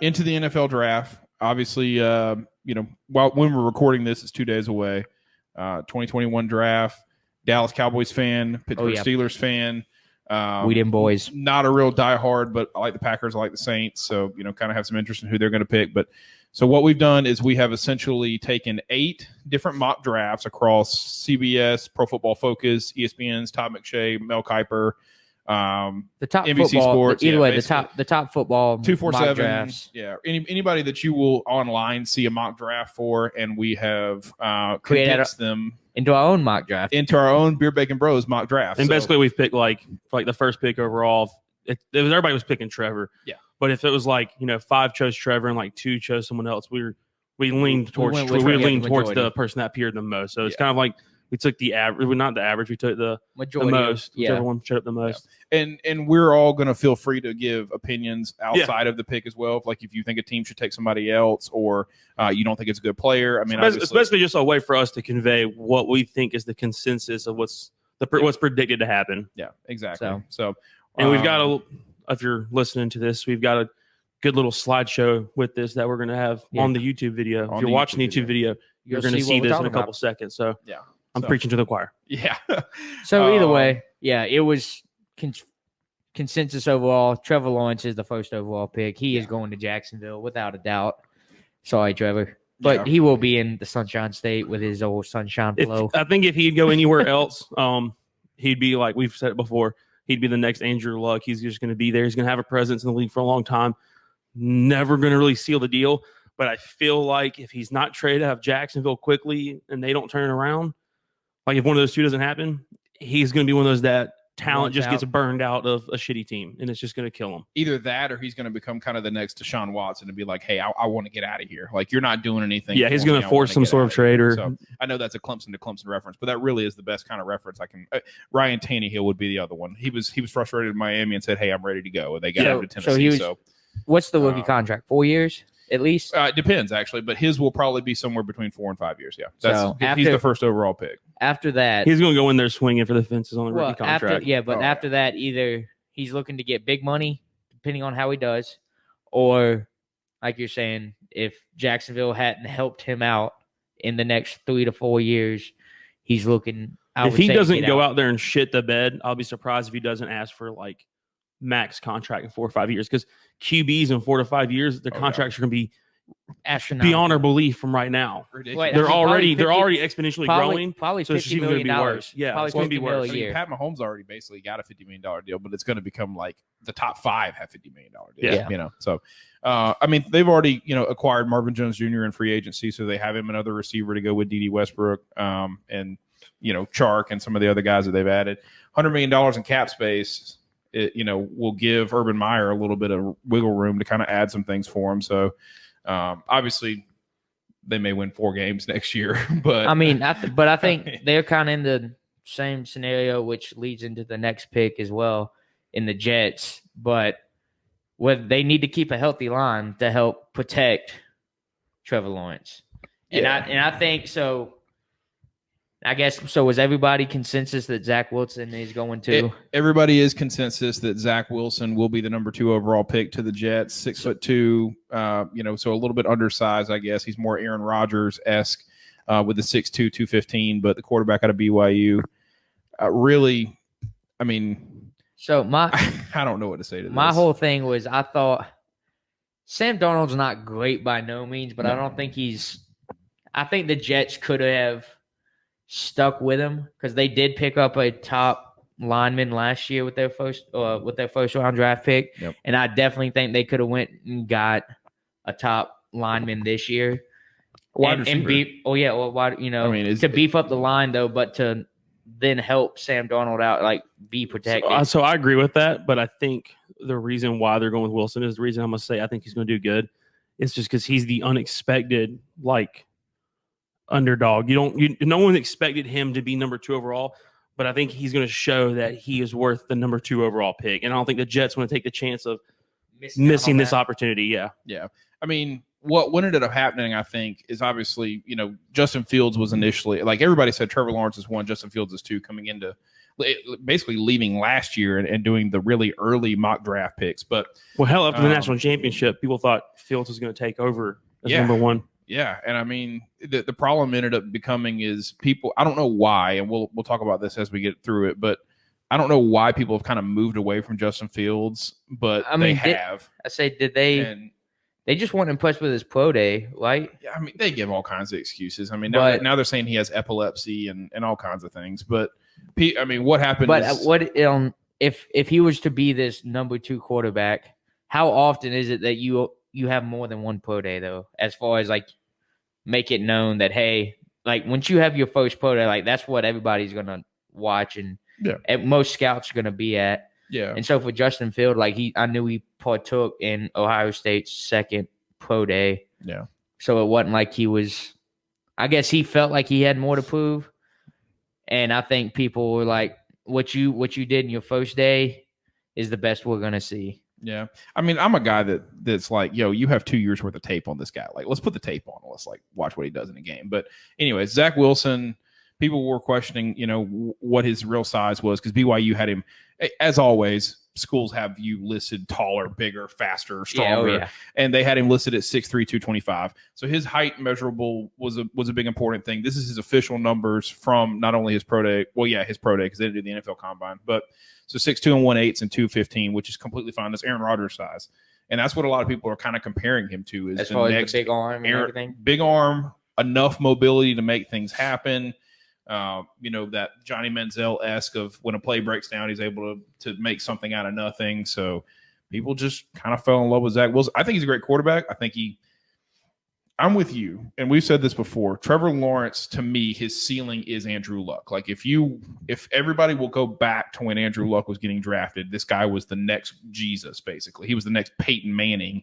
into the NFL draft. Obviously, when we're recording this, it's 2 days away. 2021 draft. Dallas Cowboys fan, Pittsburgh Steelers fan. We them boys. Not a real diehard, but I like the Packers. I like the Saints. So, kind of have some interest in who they're going to pick. But so what we've done is we have essentially taken 8 different mock drafts across CBS, Pro Football Focus, ESPN's Todd McShay, Mel Kiper, the top NBC football, Sports. Either way, the top football 247 mock drafts. Yeah, anybody that you will online see a mock draft for, and we have condensed them into our own mock draft, into our own Beer Bacon Bros mock draft. And basically, we've picked like the first pick overall. Everybody was picking Trevor. Yeah. But if it was 5 chose Trevor and 2 chose someone else, we leaned towards the person that appeared the most. So it's kind of like we took the average, not the average, we took the majority, the most, whichever one showed up the most. Yeah. And we're all going to feel free to give opinions outside of the pick as well. Like if you think a team should take somebody else, or you don't think it's a good player. I mean, it's basically just a way for us to convey what we think is the consensus of what's predicted to happen. Yeah, exactly. So and we've got if you're listening to this, we've got a good little slideshow with this that we're going to have on the YouTube video. If you're watching the YouTube video, you're going to see this in a couple seconds. So yeah, I'm preaching to the choir. Yeah. So either way, it was consensus overall. Trevor Lawrence is the first overall pick. He is going to Jacksonville without a doubt. Sorry, Trevor. But he will be in the Sunshine State with his old Sunshine Flow. I think if he'd go anywhere else, he'd be like we've said it before. He'd be the next Andrew Luck. He's just going to be there. He's going to have a presence in the league for a long time. Never going to really seal the deal. But I feel like if he's not traded out of Jacksonville quickly and they don't turn it around, like if one of those two doesn't happen, he's going to be one of those that talent just gets burned out of a shitty team, and it's just going to kill him. Either that, or he's going to become kind of the next Deshaun Watson and be like, hey, I want to get out of here. Like, you're not doing anything. Yeah, he's going to force some sort of trade. So I know that's a Clemson to Clemson reference, but that really is the best kind of reference I can. Ryan Tannehill would be the other one. He was frustrated in Miami and said, hey, I'm ready to go. And they got him to Tennessee. What's the rookie contract? 4 years? At least it depends, actually, but his will probably be somewhere between 4 and 5 years. Yeah, he's the first overall pick. After that, he's going to go in there swinging for the fences on the rookie contract. After that, either he's looking to get big money, depending on how he does, or like you're saying, if Jacksonville hadn't helped him out in the next 3 to 4 years, he's looking. If he doesn't go out there and shit the bed, I'll be surprised if he doesn't ask for max contract in 4 or 5 years, because QBs in 4 to 5 years, their contracts are going to be beyond our belief from right now. Ridiculous. They're already exponentially growing. Probably so it's even going to be worse. Yeah, probably it's going to be worse. I mean, Pat Mahomes already basically got a $50 million deal, but it's going to become like the top 5 have $50 million deals. Yeah. So I mean, they've already acquired Marvin Jones Jr. in free agency, so they have him another receiver to go with D.D. Westbrook, and Chark and some of the other guys that they've added. $100 million in cap space. It will give Urban Meyer a little bit of wiggle room to kind of add some things for him. So obviously they may win 4 games next year, but I mean, I think they're kind of in the same scenario, which leads into the next pick as well in the Jets. But they need to keep a healthy line to help protect Trevor Lawrence, and I think so. I guess so. Was everybody consensus that Zach Wilson is going to? Everybody is consensus that Zach Wilson will be the number 2 overall pick to the Jets. 6'2", so a little bit undersized, I guess. He's more Aaron Rodgers-esque with the 6'2", 215, but the quarterback out of BYU. Really, I mean, so I don't know what to say to this. My whole thing was I thought Sam Darnold's not great by no means, but I don't think I think the Jets could have stuck with him because they did pick up a top lineman last year with their first round draft pick, and I definitely think they could have went and got a top lineman this year. To beef up the line though, but to then help Sam Darnold out, be protected. So I agree with that, but I think the reason why they're going with Wilson is the reason I'm gonna say I think he's gonna do good. It's just because he's the unexpected underdog. No one expected him to be number 2 overall, but I think he's going to show that he is worth the number 2 overall pick. And I don't think the Jets want to take the chance of missing this opportunity. Yeah. I mean, what ended up happening, I think, is obviously, Justin Fields was initially everybody said Trevor Lawrence is 1, Justin Fields is 2 coming into basically leaving last year and doing the really early mock draft picks. But Well, hell, after the national championship, people thought Fields was going to take over as number one. Yeah, and I mean the problem ended up becoming is people. I don't know why, and we'll talk about this as we get through it, but I don't know why people have kind of moved away from Justin Fields, but they have. Did they? And they just weren't impressed with his pro day, right? Yeah, I mean they give all kinds of excuses. I mean now they're saying he has epilepsy and all kinds of things, but I mean what happened? But if he was to be this number 2 quarterback, how often is it that you have more than one pro day though? As far as like make it known that hey, like once you have your first pro day, like that's what everybody's gonna watch and most scouts are gonna be at. Yeah. And so for Justin Field, like I knew he partook in Ohio State's second pro day. Yeah. So it wasn't like he was. I guess he felt like he had more to prove, and I think people were like, "What you did in your first day is the best we're gonna see." Yeah. I mean, I'm a guy that's like, yo, you have 2 years worth of tape on this guy. Like, let's put the tape on. Let's like watch what he does in a game. But anyway, Zach Wilson, people were questioning, what his real size was because BYU had him, as always, schools have you listed taller, bigger, faster, stronger. And they had him listed at 6'3", 225. So his height measurable was a big important thing. This is his official numbers from not only his pro day, his pro day because they did the NFL Combine, but so 6'2" and 1/8 and 215, which is completely fine. That's Aaron Rodgers size. And that's what a lot of people are kind of comparing him to is as far as the big arm and everything. Big arm, enough mobility to make things happen. That Johnny Manziel-esque of when a play breaks down, he's able to make something out of nothing. So people just kind of fell in love with Zach Wilson. I think he's a great quarterback. I'm with you. And we've said this before. Trevor Lawrence, to me, his ceiling is Andrew Luck. Like if everybody will go back to when Andrew Luck was getting drafted, this guy was the next Jesus, basically. He was the next Peyton Manning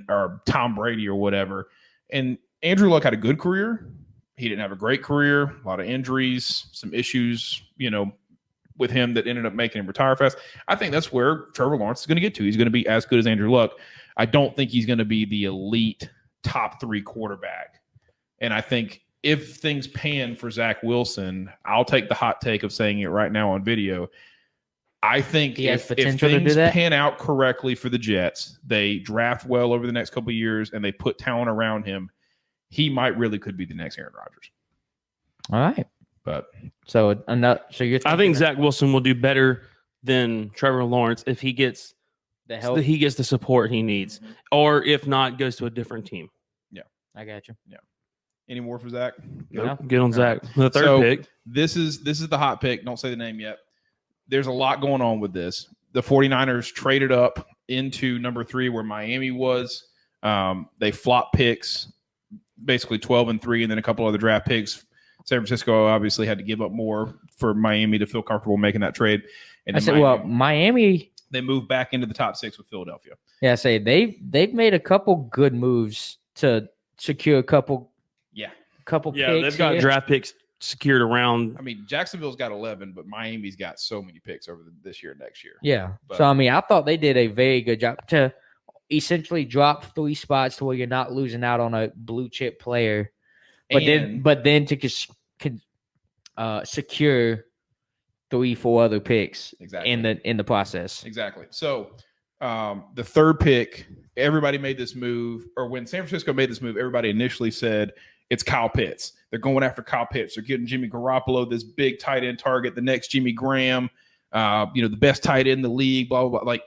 or Tom Brady or whatever. And Andrew Luck had a good career. He didn't have a great career, a lot of injuries, some issues, with him that ended up making him retire fast. I think that's where Trevor Lawrence is going to get to. He's going to be as good as Andrew Luck. I don't think he's going to be the elite top 3 quarterback. And I think if things pan for Zach Wilson, I'll take the hot take of saying it right now on video. I think if things pan out correctly for the Jets, they draft well over the next couple of years and they put talent around him, he might really could be the next Aaron Rodgers. All right. But I think Zach Wilson will do better than Trevor Lawrence if he gets the help. He gets the support he needs, or if not, goes to a different team. Yeah, I got you. Yeah. Any more for Zach? Nope. Get on Zach. The third pick. This is the hot pick. Don't say the name yet. There's a lot going on with this. The 49ers traded up into number 3 where Miami was. They flopped picks, basically 12 and 3, and then a couple other draft picks. San Francisco obviously had to give up more for Miami to feel comfortable making that trade. And Miami. They moved back into the top 6 with Philadelphia. Yeah, they've made a couple good moves to secure a couple. Yeah, picks. They've got draft picks secured around. I mean, Jacksonville's got 11, but Miami's got so many picks over this year and next year. Yeah. So I thought they did a very good job to essentially drop 3 spots to where you're not losing out on a blue chip player, but then to secure 3-4 other picks in the process. Exactly. So the third pick, everybody made this move, or when San Francisco made this move, everybody initially said it's Kyle Pitts. They're going after Kyle Pitts. They're getting Jimmy Garoppolo, this big tight end target, the next Jimmy Graham, the best tight end in the league, blah, blah, blah. Like,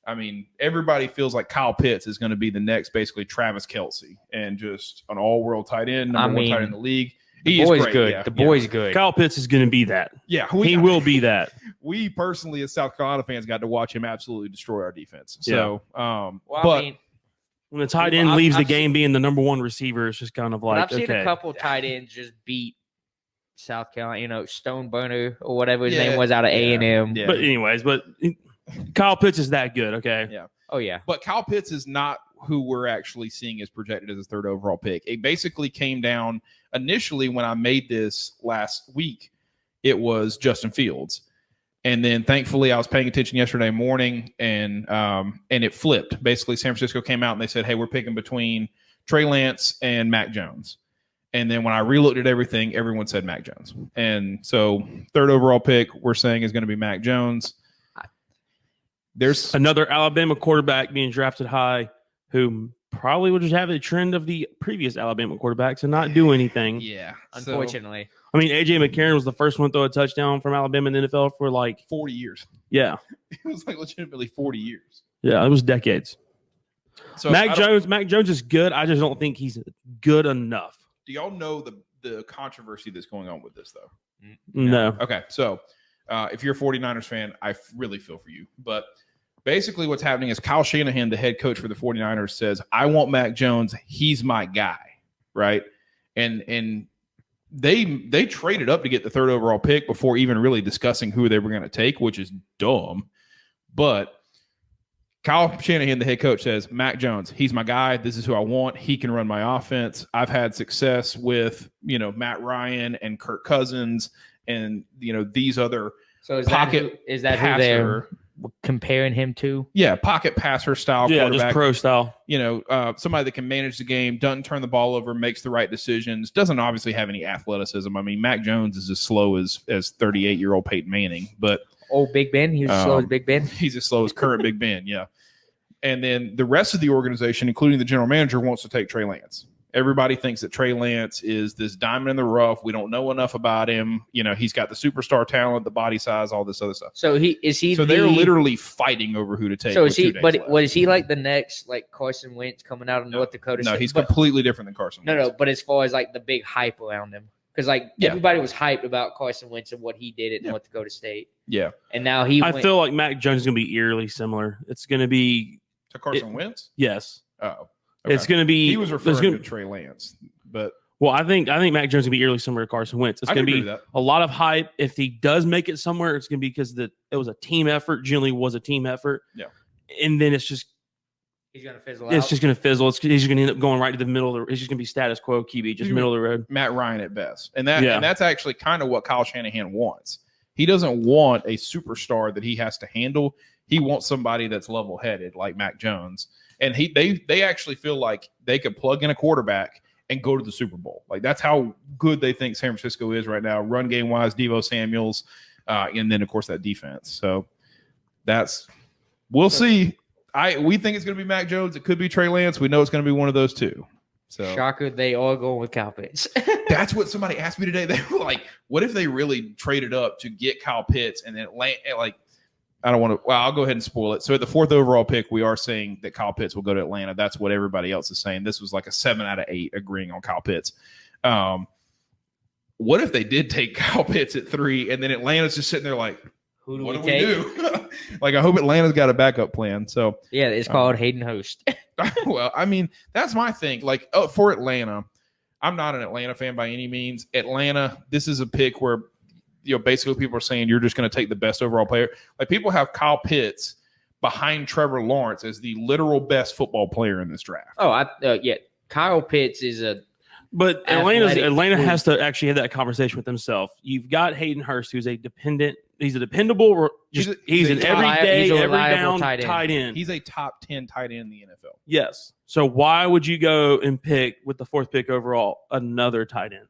I mean, everybody feels like Kyle Pitts is going to be the next basically Travis Kelce and just an all-world tight end, number 1 tight end in the league. The boy's good. Yeah, the boy's good. Kyle Pitts is going to be that. Yeah. He will be that. We personally, as South Carolina fans, got to watch him absolutely destroy our defense. So, when the tight end leaves the game being the number 1 receiver, it's just kind of like, I've seen a couple tight ends just beat South Carolina, Stoneburner or whatever his name was out of A&M. Yeah. But anyways, Kyle Pitts is that good, okay? Yeah. Oh, yeah. But Kyle Pitts is not who we're actually seeing as projected as a 3rd overall pick. It basically came down initially when I made this last week, it was Justin Fields. And then thankfully I was paying attention yesterday morning and it flipped. Basically San Francisco came out and they said, hey, we're picking between Trey Lance and Mac Jones. And then when I relooked at everything, everyone said Mac Jones. And so 3rd overall pick, we're saying is going to be Mac Jones. There's another Alabama quarterback being drafted high who probably would just have a trend of the previous Alabama quarterbacks and not do anything. Yeah. Unfortunately. I mean, A.J. McCarron was the first one to throw a touchdown from Alabama in the NFL for like 40 years. Yeah. It was like legitimately 40 years. Yeah, it was decades. So Mac Jones is good. I just don't think he's good enough. Do y'all know the controversy that's going on with this, though? No. Okay, so if you're a 49ers fan, I really feel for you. But basically what's happening is Kyle Shanahan, the head coach for the 49ers, says, I want Mac Jones. He's my guy, right? And they traded up to get the 3rd overall pick before even really discussing who they were going to take, which is dumb. But Kyle Shanahan, the head coach, says, Mac Jones, he's my guy. This is who I want. He can run my offense. I've had success with, Matt Ryan and Kirk Cousins and, these other pocket who they're comparing him to? Yeah, pocket passer style quarterback. Just pro style. Somebody that can manage the game, doesn't turn the ball over, makes the right decisions, doesn't obviously have any athleticism. I mean, Mac Jones is as slow as 38-year-old Peyton Manning, but Big Ben. He was as slow as Big Ben. He's as slow as current Big Ben, yeah. And then the rest of the organization, including the general manager, wants to take Trey Lance. Everybody thinks that Trey Lance is this diamond in the rough. We don't know enough about him. He's got the superstar talent, the body size, all this other stuff. So they're literally fighting over who to take. So is he? But what is he like the next Carson Wentz coming out of North Dakota? No, he's completely different than Carson Wentz. No. But as far as the big hype around him. Because everybody was hyped about Carson Wentz and what he did at North Dakota State. Yeah. And now I feel like Mac Jones is going to be eerily similar. It's going to be to Carson Wentz? Yes. Oh. Okay. It's going to be. He was referring to Trey Lance, but I think Mac Jones is going to be eerily similar to Carson Wentz. It's going to be a lot of hype. If he does make it somewhere, it's going to be because it was a team effort. Generally, was a team effort. Yeah. And then it's just. He's going to fizzle out. It's just going to fizzle. He's just going to end up going right to the middle of the. It's just going to be status quo QB, just middle of the road. Matt Ryan at best, and that's actually kind of what Kyle Shanahan wants. He doesn't want a superstar that he has to handle. He wants somebody that's level-headed like Mac Jones, and they actually feel like they could plug in a quarterback and go to the Super Bowl. Like that's how good they think San Francisco is right now, run game wise. Deebo Samuel's, and then of course that defense. So we'll see. We think it's going to be Mac Jones. It could be Trey Lance. We know it's going to be one of those two. So shocker, they are going with Kyle Pitts. That's what somebody asked me today. They were like, "What if they really traded up to get Kyle Pitts and then I don't want to. Well, I'll go ahead and spoil it. So at the 4th overall pick, we are saying that Kyle Pitts will go to Atlanta. That's what everybody else is saying. This was like a 7 out of 8 agreeing on Kyle Pitts. What if they did take Kyle Pitts at 3 and then Atlanta's just sitting there like, who do what we take? do? I hope Atlanta's got a backup plan. So yeah, it's called Hayden Hurst. Well, I mean, that's my thing. For Atlanta, I'm not an Atlanta fan by any means. Atlanta, this is a pick where basically people are saying you're just going to take the best overall player. People have Kyle Pitts behind Trevor Lawrence as the literal best football player in this draft. Oh, yeah. Kyle Pitts is a. But Atlanta has to actually have that conversation with himself. You've got Hayden Hurst, who's he's a dependable, he's an everyday, every down tight end. He's a top 10 tight end in the NFL. Yes. So why would you go and pick with the 4th pick overall another tight end?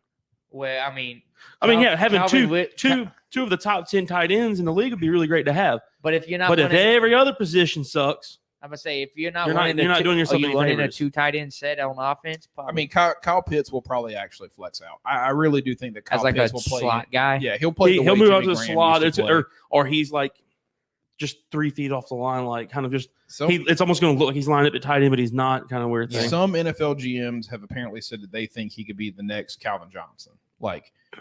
Well, having two of the top 10 tight ends in the league would be really great to have. But if you're not, if every other position sucks, I'm gonna say if you're not doing yourself any running favors. a 2 tight end set on offense. Probably. I mean, Kyle Pitts will probably actually flex out. I really do think that Kyle Pitts will play slot guy. Yeah, he'll play. He'll move out to the slot, or he's just 3 feet off the line, kind of just. It's almost going to look like he's lined up at tight end, but he's not. Kind of weird thing. Some NFL GMs have apparently said that they think he could be the next Calvin Johnson.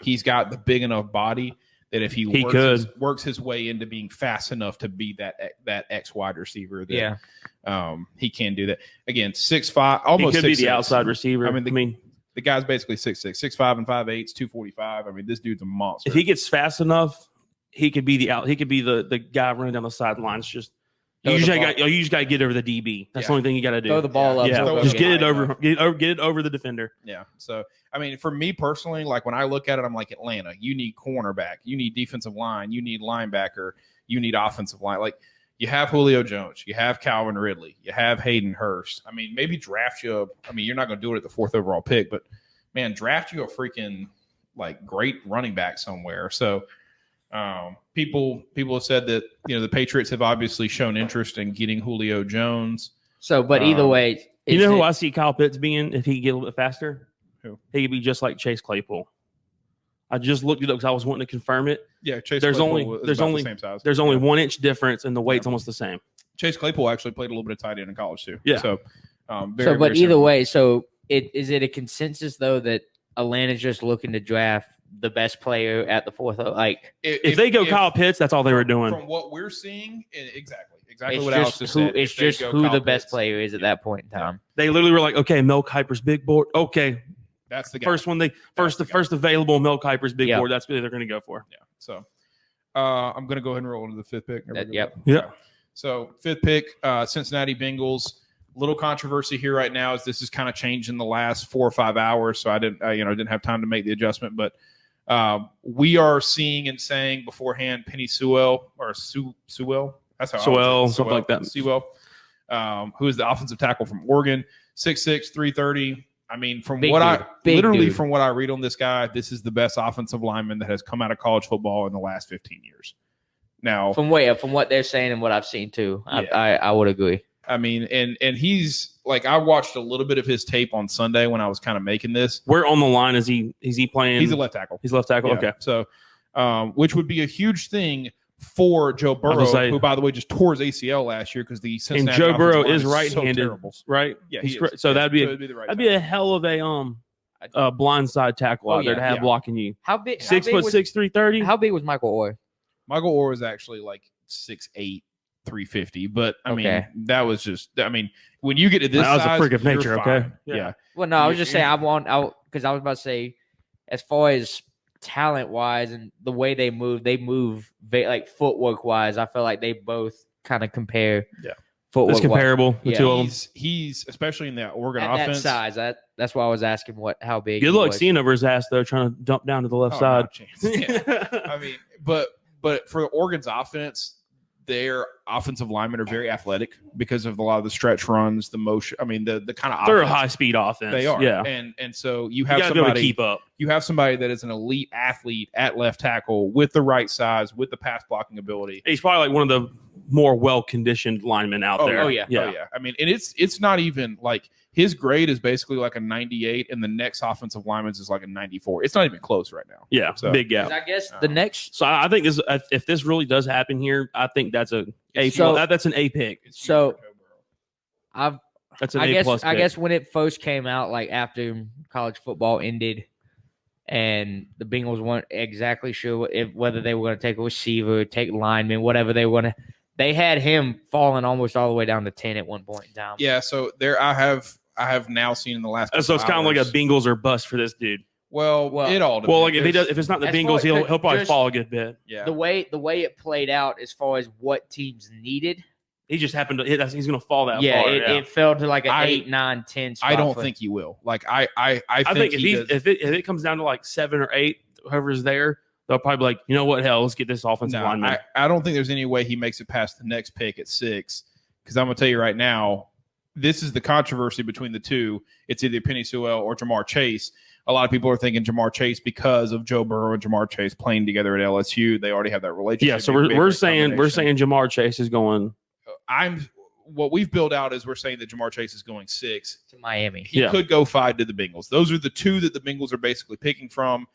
He's got the big enough body that if he works his way into being fast enough to be that X wide receiver, he can do that. Again, 6'5", almost. He could 6'6". be the outside receiver. The guy's basically 6'6", 6'5" and 5'8", 245. I mean, this dude's a monster. If he gets fast enough, he could be the guy running down the sidelines. Just you just got to get over the DB. That's the only thing you got to do. Throw the ball up. Yeah, just get it over. Get it over the defender. Yeah. So I mean, for me personally, when I look at it, I'm like, Atlanta, you need cornerback, you need defensive line, you need linebacker, you need offensive line. You have Julio Jones, you have Calvin Ridley, you have Hayden Hurst. I mean, maybe draft you. You're not going to do it at the 4th overall pick, but man, draft you a freaking like great running back somewhere. So people have said that the Patriots have obviously shown interest in getting Julio Jones. So, but either way, you know who I see Kyle Pitts being if he could get a little bit faster? Who? He could be just like Chase Claypool. I just looked it up because I was wanting to confirm it. Yeah, Chase There's Claypool only is there's about only the same size. there's only 1 inch difference, and the weight's almost the same. Chase Claypool actually played a little bit of tight end in college too. Yeah. So, but very either similar. way, so is it a consensus though that Atlanta's just looking to draft the best player at the fourth? Like, If they go Kyle Pitts, that's all they were doing. From what we're seeing, exactly it's what Alex just just said. it's If they just go who Kyle the best Pitts, player is at that point in time. They literally were like, okay, Mel Kiper's big board. Okay, that's the guy. first available Mel Kiper's big Yeah. board. That's what they're going to go for. Yeah. So I'm going to go ahead and roll into the fifth pick. Yep. Yeah. So fifth pick, Cincinnati Bengals. Little controversy here right now as this is kind of changed in the last 4 or 5 hours. So I didn't have time to make the adjustment, but we are seeing and saying beforehand Penny Sewell or Sewell. That's how Sewell, something like that. Sewell, who is the offensive tackle from Oregon, 6'6", 330. I mean, from what I read on this guy, this is the best offensive lineman that has come out of college football in the last 15 years. Now, From what they're saying and what I've seen too, I would agree. I mean, and he's like, I watched a little bit of his tape on Sunday when I was kind of making this. Where on the line is he playing? He's a left tackle. He's left tackle. Yeah. Okay. So, which would be a huge thing for Joe Burrow, who, by the way, just tore his ACL last year because the Cincinnati And Joe Burrow offensive is line so right-handed, terrible. right? Yeah, so that'd be the right that'd be a hell of a blindside tackle out there to have blocking you. How big? 6'6", 330. How big was Michael Orr? Michael Orr was actually like 6'8", 350, but I mean, that was just. I mean, when you get to this, That was a size, freak of you're nature, fine. okay? Yeah. Well, no, I was just saying because I was about to say, as far as talent wise and the way they move like footwork wise. I feel like they both kind of compare. Yeah. It's comparable. The two of them. He's especially in that Oregon At offense. that size. That's why I was asking how big. Good luck seeing over his ass though, trying to dump down to the left side. Not a chance. Yeah. I mean, but for Oregon's offense, their offensive linemen are very athletic because of a lot of the stretch runs, the motion. I mean, the kind of they're a high speed offense. They are. Yeah. And so you gotta have be able to somebody keep up. You have somebody that is an elite athlete at left tackle with the right size, with the pass blocking ability. He's probably like one of the more well conditioned linemen out there. Oh yeah. I mean, and it's not even like his grade is basically like a 98, and the next offensive lineman's is like a 94. It's not even close right now. Yeah, So- big gap. I guess the next. So I think if this really does happen here, I think that's that's an A pick. So That's an I A guess plus. I pick. guess when it first came out, like after college football ended, and the Bengals weren't exactly sure whether they were going to take a receiver, take lineman, whatever they were going to. They had him falling almost all the way down to 10 at one point in time. Yeah, so there I have now seen in the last. So it's kind of like a hours- Bengals or bust for this dude. Well, it all depends. Well, like if it's not the As Bengals, far- he'll probably just- fall a good bit. yeah. The way it played out as far as what teams needed, He just happened to hit. He's going to fall that far. it fell to like an I- 8, 9, 10 spot. I don't for- think he will. Like I think he if it comes down to like 7 or 8, whoever's there, they'll probably be like, you know what, hell, let's get this offensive No, lineman. I don't think there's any way he makes it past the next pick at 6. Because I'm gonna tell you right now, this is the controversy between the two. It's either Penny Sewell or Jamar Chase. A lot of people are thinking Jamar Chase because of Joe Burrow and Jamar Chase playing together at LSU. They already have that relationship. Yeah, so It'd be a we're great saying combination. Jamar Chase is going. What we've built out is we're saying that Jamar Chase is going 6. to Miami. He Yeah. could go 5 to the Bengals. Those are the two that the Bengals are basically picking from.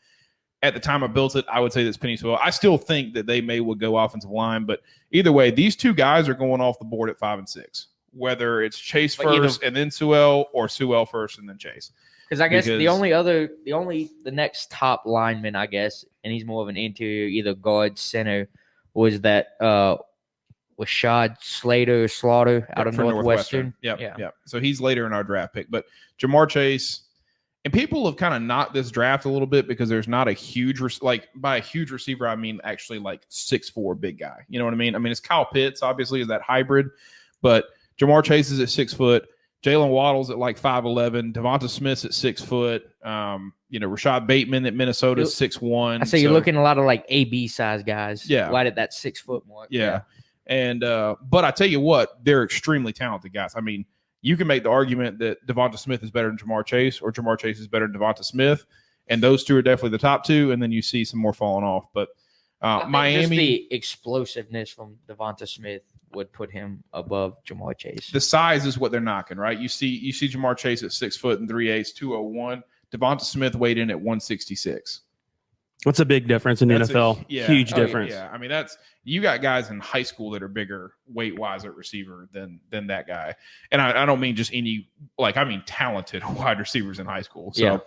At the time I built it, I would say that's Penny Sewell. I still think that they would go offensive line, but either way, these two guys are going off the board at 5 and 6. Whether it's Chase But either- first and then Sewell, or Sewell first and then Chase. Because I guess Because- the next top lineman, I guess, and he's more of an interior, either guard, center, was that Rashad Slaughter out of For Northwestern. Yep, Yeah. yep. So he's later in our draft pick, but Jamar Chase. And people have kind of knocked this draft a little bit because there's not a huge, by a huge receiver, I mean actually like 6'4" big guy. You know what I mean? I mean, it's Kyle Pitts, obviously, is that hybrid, but Jamar Chase is at 6 foot. Jalen Waddle's at like 5'11". Devonta Smith's at 6 foot. Rashad Bateman at Minnesota is 6'1". I say you're looking a lot of like AB size guys. Yeah. Right at that 6 foot mark. Yeah. And but I tell you what, they're extremely talented guys. I mean, you can make the argument that Devonta Smith is better than Jamar Chase, or Jamar Chase is better than Devonta Smith, and those two are definitely the top two, and then you see some more falling off. But Miami, just the explosiveness from Devonta Smith would put him above Jamar Chase. the size is what they're knocking, right? You see Jamar Chase at 6 foot and 3/8, 201. Devonta Smith weighed in at 166. What's a big difference in the That's NFL? Huge difference. Yeah, I mean you got guys in high school that are bigger weight wise at receiver than that guy, and I don't mean just any I mean talented wide receivers in high school. So,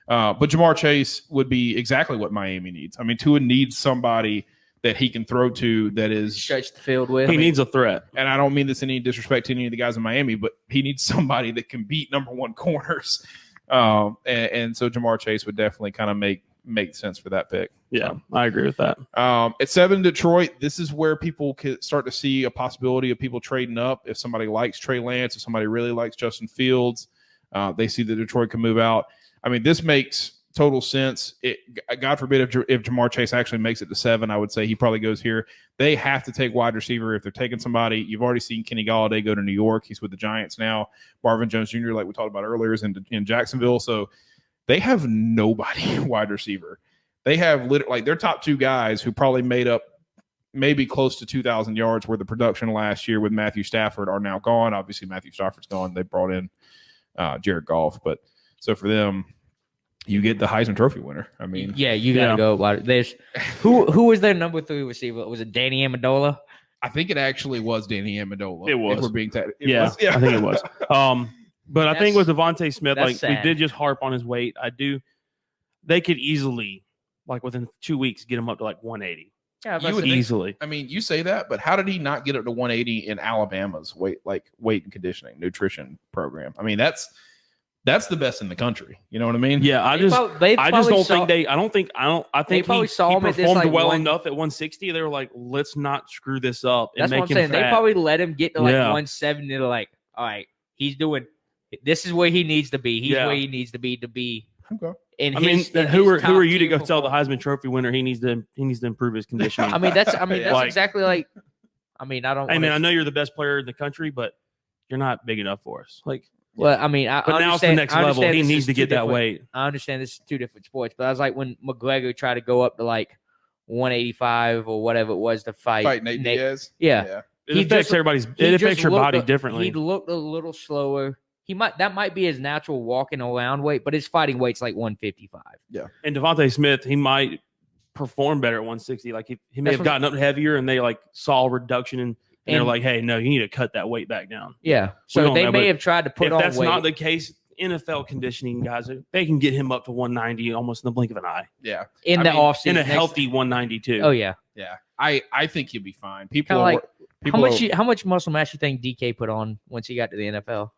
but Jamar Chase would be exactly what Miami needs. I mean, Tua needs somebody that he can throw to that is stretch the field with. He needs a threat, and I don't mean this in any disrespect to any of the guys in Miami, but he needs somebody that can beat number one corners, and so Jamar Chase would definitely kind of make sense for that pick. Yeah, I agree with that. At 7, Detroit, this is where people can start to see a possibility of people trading up. If somebody likes Trey Lance, if somebody really likes Justin Fields, they see that Detroit can move out. I mean, this makes total sense. God forbid if Jamar Chase actually makes it to 7, I would say he probably goes here. They have to take wide receiver if they're taking somebody. You've already seen Kenny Golladay go to New York. He's with the Giants now. Marvin Jones Jr., like we talked about earlier, is in Jacksonville. So they have nobody wide receiver. They have their top 2 guys who probably made up maybe close to 2,000 yards where the production last year with Matthew Stafford are now gone. Obviously, Matthew Stafford's gone. They brought in Jared Goff. But so for them, you get the Heisman Trophy winner. I mean, yeah, you got to go about it. There's who was their number 3 receiver? Was it Danny Amendola? I think it actually was Danny Amendola. It was. If we're being I think it was. But I think with Devontae Smith, sad. we did just harp on his weight. They could easily, within 2 weeks, get him up to 180. Yeah, You would easily. I mean, you say that, but how did he not get up to 180 in Alabama's weight and conditioning nutrition program? I mean, that's the best in the country. You know what I mean? Yeah, I don't think he saw him at this, performed well enough at 160. They were like, let's not screw this up and that's make what I'm him saying. fat. They probably let him get to 170. They're like, all right, he's doing. This is where he needs to be. He's where he needs to be. Okay. Who are you to go tell the Heisman Trophy winner he needs to improve his conditioning? that's exactly like. I know you're the best player in the country, but you're not big enough for us. But now it's the next level. He needs to get that weight. I understand this is 2 different sports, but I was like when McGregor tried to go up to 185 or whatever it was to fight Nate Diaz. Yeah. It affects your body differently. He looked a little slower. That might be his natural walking around weight, but his fighting weight's 155. Yeah. And Devontae Smith, he might perform better at 160. He may have gotten up heavier, and they saw a reduction, and they're like, "Hey, no, you need to cut that weight back down." Yeah. So they may have tried to put on weight. If that's not the case, NFL conditioning guys, they can get him up to 190 almost in the blink of an eye. Yeah. In the offseason, in a healthy 192. Oh yeah. Yeah. I think he'll be fine. How much muscle mass you think DK put on once he got to the NFL?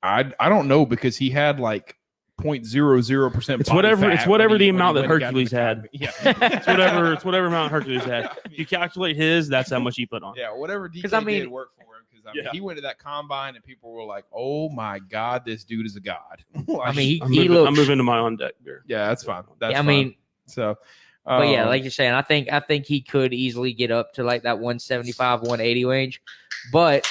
I don't know because he had 0.00%. It's whatever the amount that Hercules had. Yeah, it's whatever amount Hercules had. If you calculate his, that's how much he put on. Yeah, whatever DK did work for him because he went to that combine and people were like, "Oh my God, this dude is a god." I'm moving to my on deck beer. Yeah, that's fine. So. But yeah, like you're saying, I think he could easily get up to that 175, 180 range. But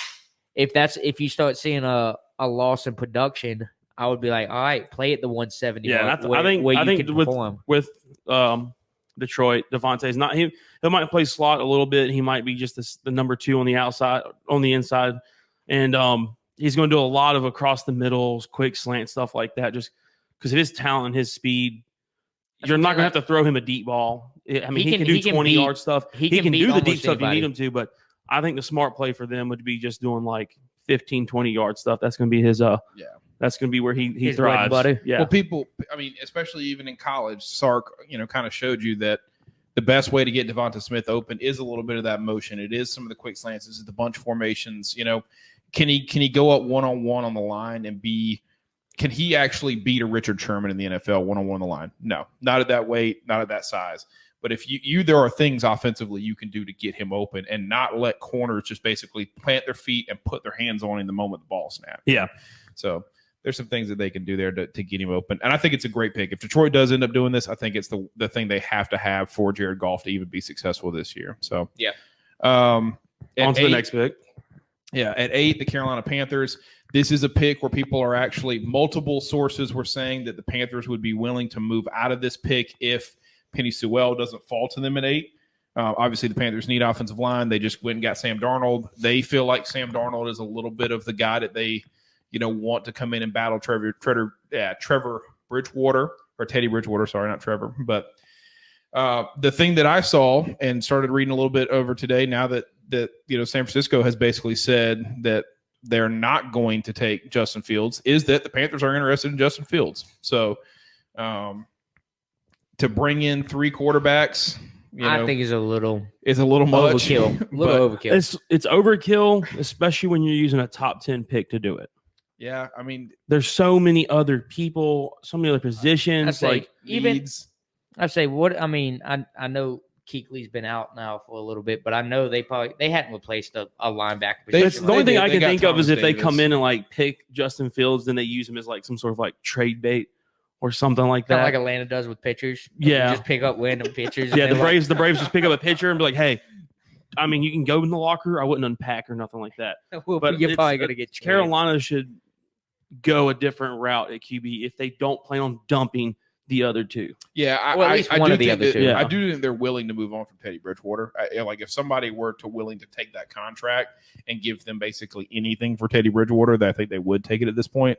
if you start seeing a loss in production, I would be like, all right, play at the 170. Yeah, I think with Detroit, Devontae's not he might play slot a little bit. He might be just the number 2 on the inside, and he's going to do a lot of across the middles, quick slant stuff like that. Just because of his talent and his speed, you're not going to have to throw him a deep ball. He can do 20-yard stuff. He can do the deep stuff you need him to, but I think the smart play for them would be just doing 15, 20-yard stuff. That's going to be his that's going to be where he thrives. Yeah. Well, people, especially even in college, Sark, kind of showed you that the best way to get Devonta Smith open is a little bit of that motion. It is some of the quick slants. This is the bunch formations. Can he go up one-on-one on the line and can he actually beat a Richard Sherman in the NFL one-on-one on the line? No, not at that weight, not at that size. But if there are things offensively you can do to get him open and not let corners just basically plant their feet and put their hands on him the moment the ball snaps. Yeah. So there's some things that they can do there to get him open. And I think it's a great pick. If Detroit does end up doing this, I think it's the thing they have to have for Jared Goff to even be successful this year. So yeah. On to the next pick. Yeah, at 8, the Carolina Panthers. This is a pick where people are actually, multiple sources were saying that the Panthers would be willing to move out of this pick if Penny Sewell doesn't fall to them at 8. Obviously, the Panthers need offensive line. They just went and got Sam Darnold. They feel like Sam Darnold is a little bit of the guy that they, want to come in and battle Trevor Bridgewater, or Teddy Bridgewater. Sorry, not Trevor. But the thing that I saw and started reading a little bit over today, now that San Francisco has basically said that they're not going to take Justin Fields, is that the Panthers are interested in Justin Fields. So to bring in 3 quarterbacks, I think is a little much. Overkill. Overkill. It's overkill, especially when you're using a top 10 pick to do it. Yeah, I mean, there's so many other people, so many other positions. I know Kuechly's been out now for a little bit, but I know they hadn't replaced a linebacker position. The only thing I can think of is if Davis. they come in and pick Justin Fields, then they use him as some sort of trade bait or something like that. Kind of like Atlanta does with pitchers. Yeah. Just pick up random pitchers. Yeah, the Braves just pick up a pitcher and be like, hey, I mean, you can go in the locker. I wouldn't unpack or nothing like that. But you're probably going to get traded. Carolina should go a different route at QB if they don't plan on dumping the other 2. Yeah, at least one of the other 2. I do think they're willing to move on from Teddy Bridgewater. If somebody were willing to take that contract and give them basically anything for Teddy Bridgewater, I think they would take it at this point.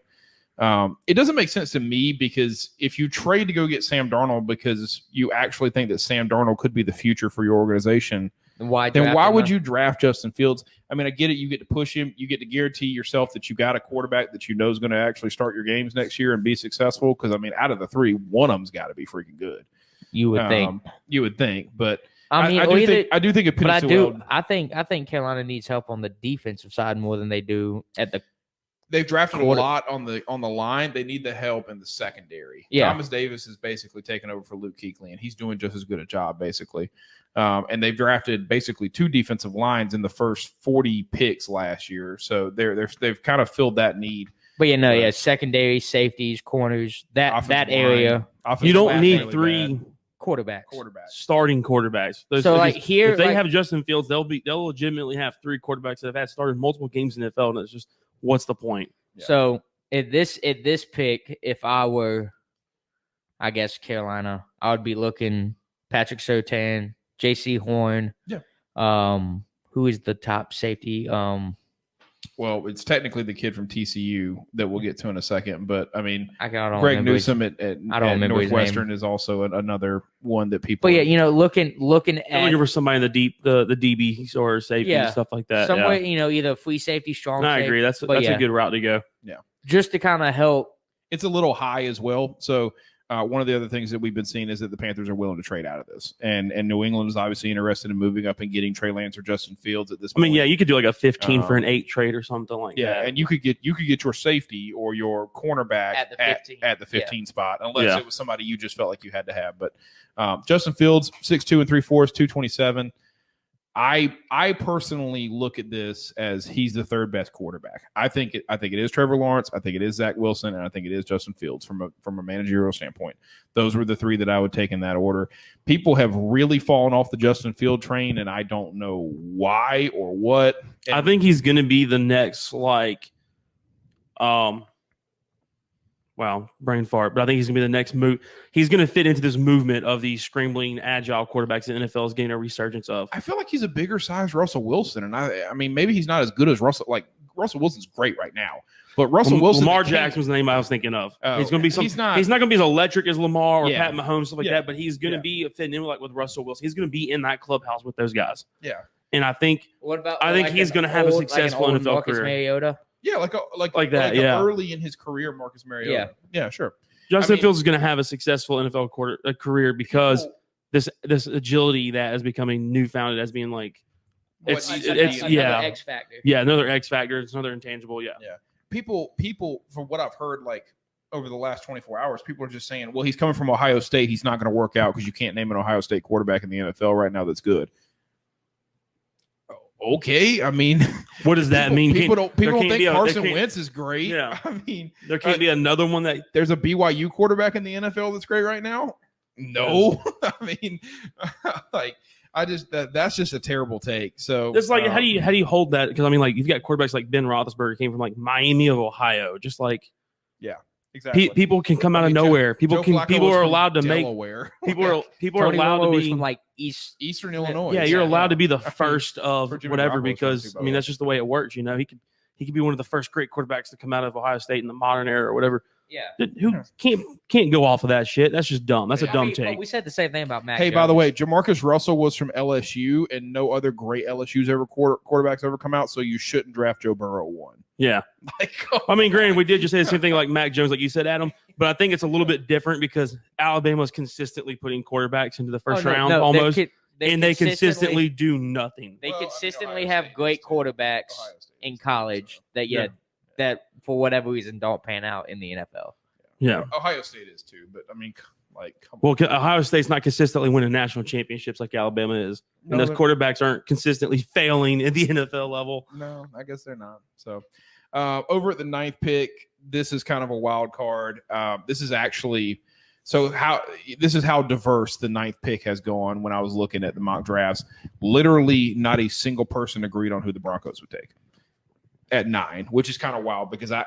It doesn't make sense to me, because if you trade to go get Sam Darnold because you actually think that Sam Darnold could be the future for your organization, then why would you draft Justin Fields? I mean, I get it. You get to push him. You get to guarantee yourself that you got a quarterback that is going to actually start your games next year and be successful. Because, I mean, out of the 3, one of them's got to be freaking good. You would think. You would think. But I mean, I do think a Penny Sewell. I think Carolina needs help on the defensive side more than they do at the. They've drafted a lot on the line. They need the help in the secondary. Yeah. Thomas Davis is basically taking over for Luke Kuechly, and he's doing just as good a job, basically. And they've drafted basically 2 defensive lines in the first 40 picks last year. So they've kind of filled that need. But secondary, safeties, corners, that area. You don't need 3 quarterbacks. Starting quarterbacks. If they have Justin Fields, they'll legitimately have 3 quarterbacks that have had started multiple games in the NFL, and it's just, what's the point? Yeah. So at this pick, if I were, I guess, Carolina, I would be looking Patrick Surtain, J.C. Horn. Yeah. Who is the top safety? Well, it's technically the kid from TCU that we'll get to in a second, but I mean, Greg Newsome at Northwestern is also another one that people. But looking at for somebody in the DB or safety and stuff like that. Somewhere, either free safety, strong. I agree. That's a good route to go. Yeah, just to kind of help. It's a little high as well, so. One of the other things that we've been seeing is that the Panthers are willing to trade out of this. And New England is obviously interested in moving up and getting Trey Lance or Justin Fields at this point. I mean, you could do a 15 for an 8 trade or something like that. Yeah, and you could get your safety or your cornerback at the 15 spot, unless it was somebody you just felt like you had to have. But Justin Fields, 6'2" and 3/4, 227. I personally look at this as he's the 3rd best quarterback. I think it is Trevor Lawrence. I think it is Zach Wilson, and I think it is Justin Fields from a managerial standpoint. Those were the 3 that I would take in that order. People have really fallen off the Justin Field train, and I don't know why or what. And I think he's going to be the next brain fart. But I think he's going to be the next move. He's going to fit into this movement of these scrambling, agile quarterbacks that the NFL is getting a resurgence of. I feel like he's a bigger size Russell Wilson. And I mean, maybe he's not as good as Russell. Like, Russell Wilson's great right now. But Russell Wilson. Lamar Jackson was the name I was thinking of. He's going to be he's not going to be as electric as Lamar or Pat Mahomes, stuff like that. But he's going to be fitting in with Russell Wilson. He's going to be in that clubhouse with those guys. Yeah. And I think he's going to have a successful NFL career. Mariota? Yeah, like that. Early in his career, Marcus Mariota. Yeah, sure. Justin Fields is going to have a successful NFL career because this agility that is becoming newfounded as being it's another X factor. Yeah, another X factor. It's another intangible. Yeah. Yeah. People, from what I've heard, over the last 24 hours, people are just saying, well, he's coming from Ohio State. He's not going to work out because you can't name an Ohio State quarterback in the NFL right now that's good. Okay, I mean, what does that mean? People don't think Carson Wentz is great. Yeah, I mean, there can't be another one that there's a BYU quarterback in the NFL that's great right now. No, I mean, that's just a terrible take. So It's like how do you hold that? Because I mean, like you've got quarterbacks like Ben Roethlisberger came from like Miami of Ohio, just like exactly. people can come out of nowhere. People are allowed to make Delaware. people are Tony allowed Romo to was be from like Eastern Illinois. yeah, you're allowed to be the I mean, first of Jimmy whatever Garoppolo's because from I mean that's just the way it works. You know, he could be one of the first great quarterbacks to come out of Ohio State in the modern era or whatever. Yeah. Who can't go off of that shit? That's just dumb. That's a dumb but take. we said the same thing about Mac Hey, Jones. by the way, Jamarcus Russell was from LSU, and no other great LSU's quarterbacks ever come out. So you shouldn't draft Joe Burrow 1. Yeah. Like, I mean, granted, we did just say the same thing like Mac Jones, like you said, Adam, but I think it's a little bit different because Alabama's consistently putting quarterbacks into the first round almost, they consistently do nothing. They Well, I mean, consistently Ohio have State great does too. quarterbacks Ohio State in does. college that for whatever reason don't pan out in the NFL. Yeah. Ohio State is too, but I mean, like, come Well, Ohio State's not consistently winning national championships like Alabama is. And No, those they're- quarterbacks aren't consistently failing at the NFL level. No, I guess they're not. So, over at the 9th pick, this is kind of a wild card. This is actually this is how diverse the 9th pick has gone. When I was looking at the mock drafts, literally not a single person agreed on who the Broncos would take at 9, which is kind of wild because I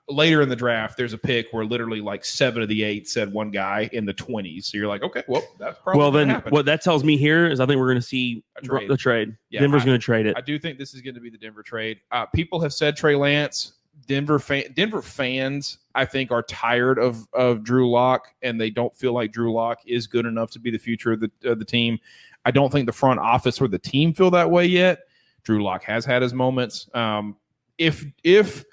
later in the draft, there's a pick where literally like 7 of the 8 said one guy in the 20s. So you're like, okay, well, that's probably Well, gonna then happen. what that tells me here is I think we're going to see A trade. the trade. Yeah, Denver's going to trade it. I do think this is going to be the Denver trade. People have said Trey Lance. Denver fans, I think, are tired of Drew Lock, and they don't feel like Drew Lock is good enough to be the future of the team. I don't think the front office or the team feel that way yet. Drew Lock has had his moments. If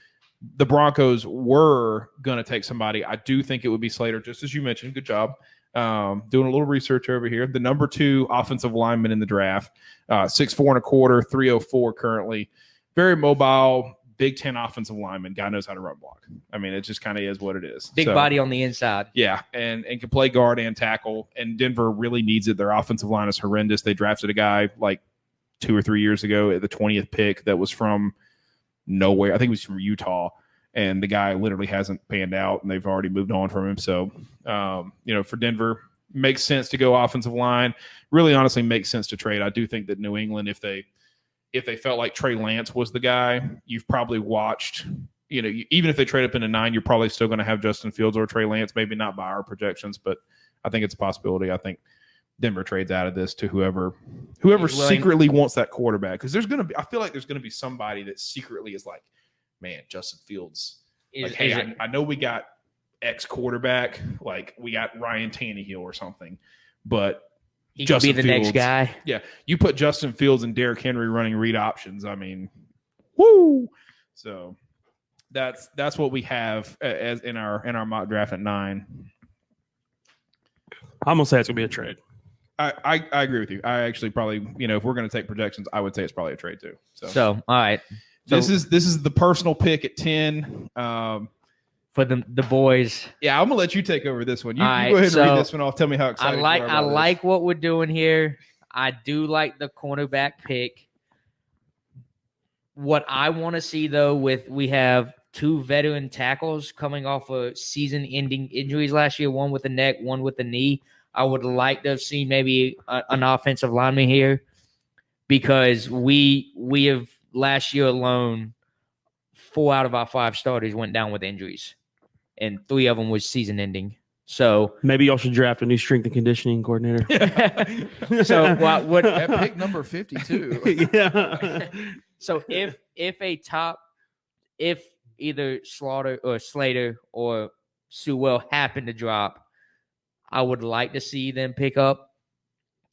the Broncos were going to take somebody, I do think it would be Slater, just as you mentioned. Good job. Doing a little research over here. The number 2 offensive lineman in the draft, 6'4" 1/4, 304 currently. Very mobile, Big Ten offensive lineman. Guy knows how to run block. I mean, it just kind of is what it is. Big So, body on the inside. yeah, and can play guard and tackle. And Denver really needs it. Their offensive line is horrendous. They drafted a guy like 2 or 3 years ago at the 20th pick that was from nowhere. I think he was from Utah, and the guy literally hasn't panned out, and they've already moved on from him. So, for Denver, makes sense to go offensive line. Really, honestly, makes sense to trade. I do think that New England, if they felt like Trey Lance was the guy, you've probably watched. Even if they trade up into 9, you're probably still going to have Justin Fields or Trey Lance. Maybe not by our projections, but I think it's a possibility. I think Denver trades out of this to whoever secretly wants that quarterback, because I feel like there's going to be somebody that secretly is like, man, Justin Fields. Like, hey, I know we got X quarterback, like we got Ryan Tannehill or something, but he could be the next Fields, guy. Yeah, you put Justin Fields and Derrick Henry running read options. I mean, woo! So that's what we have as in our mock draft at 9. I'm going to say it's going to be a trade. I agree with you. I actually probably, if we're going to take projections, I would say it's probably a trade too. So all right. This is the personal pick at 10. For the boys. Yeah, I'm gonna let you take over this one. You All go right, ahead and so read this one off. Tell me how excited you are about I this. like what we're doing here. I do like the cornerback pick. What I want to see though, we have 2 veteran tackles coming off of season-ending injuries last year. One with the neck, one with the knee. I would like to have seen maybe an offensive lineman here, because we have last year alone 4 out of our 5 starters went down with injuries, and 3 of them was season-ending. So maybe y'all should draft a new strength and conditioning coordinator. so what? At pick number 52. Yeah. So if either Slaughter or Slater or Sewell happen to drop, I would like to see them pick up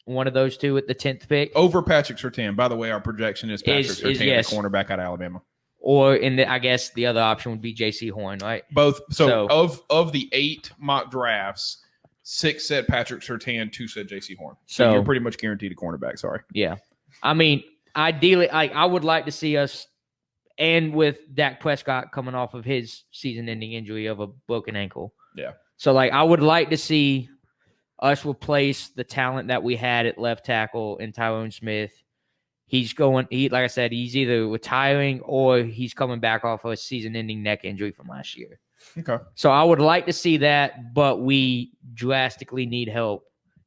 one of those 2 at the 10th pick. Over Patrick Surtain. By the way, our projection is Patrick Surtain, yes. the cornerback out of Alabama. Or I guess the other option would be J.C. Horn, right? Both. So of the 8 mock drafts, 6 said Patrick Surtain, 2 said J.C. Horn. So So- you're pretty much guaranteed a cornerback. Sorry. Yeah. I mean, ideally, I would like to see us, and with Dak Prescott coming off of his season-ending injury of a broken ankle. Yeah. So, I would like to see us replace the talent that we had at left tackle in Tyrone Smith. Like I said, he's either retiring or he's coming back off of a season-ending neck injury from last year. Okay. So I would like to see that, but we drastically need help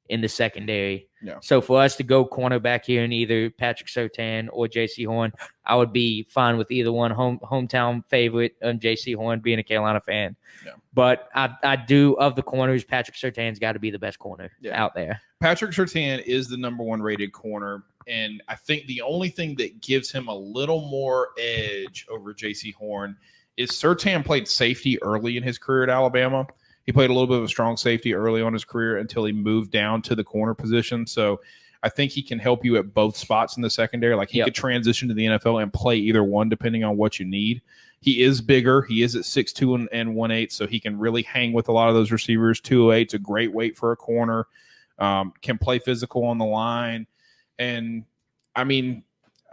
in the secondary. Yeah. So for us to go cornerback here in either Patrick Surtain or J.C. Horn, I would be fine with either one. Hometown favorite and J.C. Horn being a Carolina fan. Yeah. But I do, of the corners, Patrick Surtain's got to be the best corner out there. Patrick Surtain is the number 1 rated corner. And I think the only thing that gives him a little more edge over J.C. Horn is Surtain played safety early in his career at Alabama. He played a little bit of a strong safety early on his career until he moved down to the corner position. So I think he can help you at both spots in the secondary. Like he could transition to the NFL and play either one depending on what you need. He is bigger. He is at 6'2" and 1/8, so he can really hang with a lot of those receivers. 208 is a great weight for a corner. Can play physical on the line. And, I mean,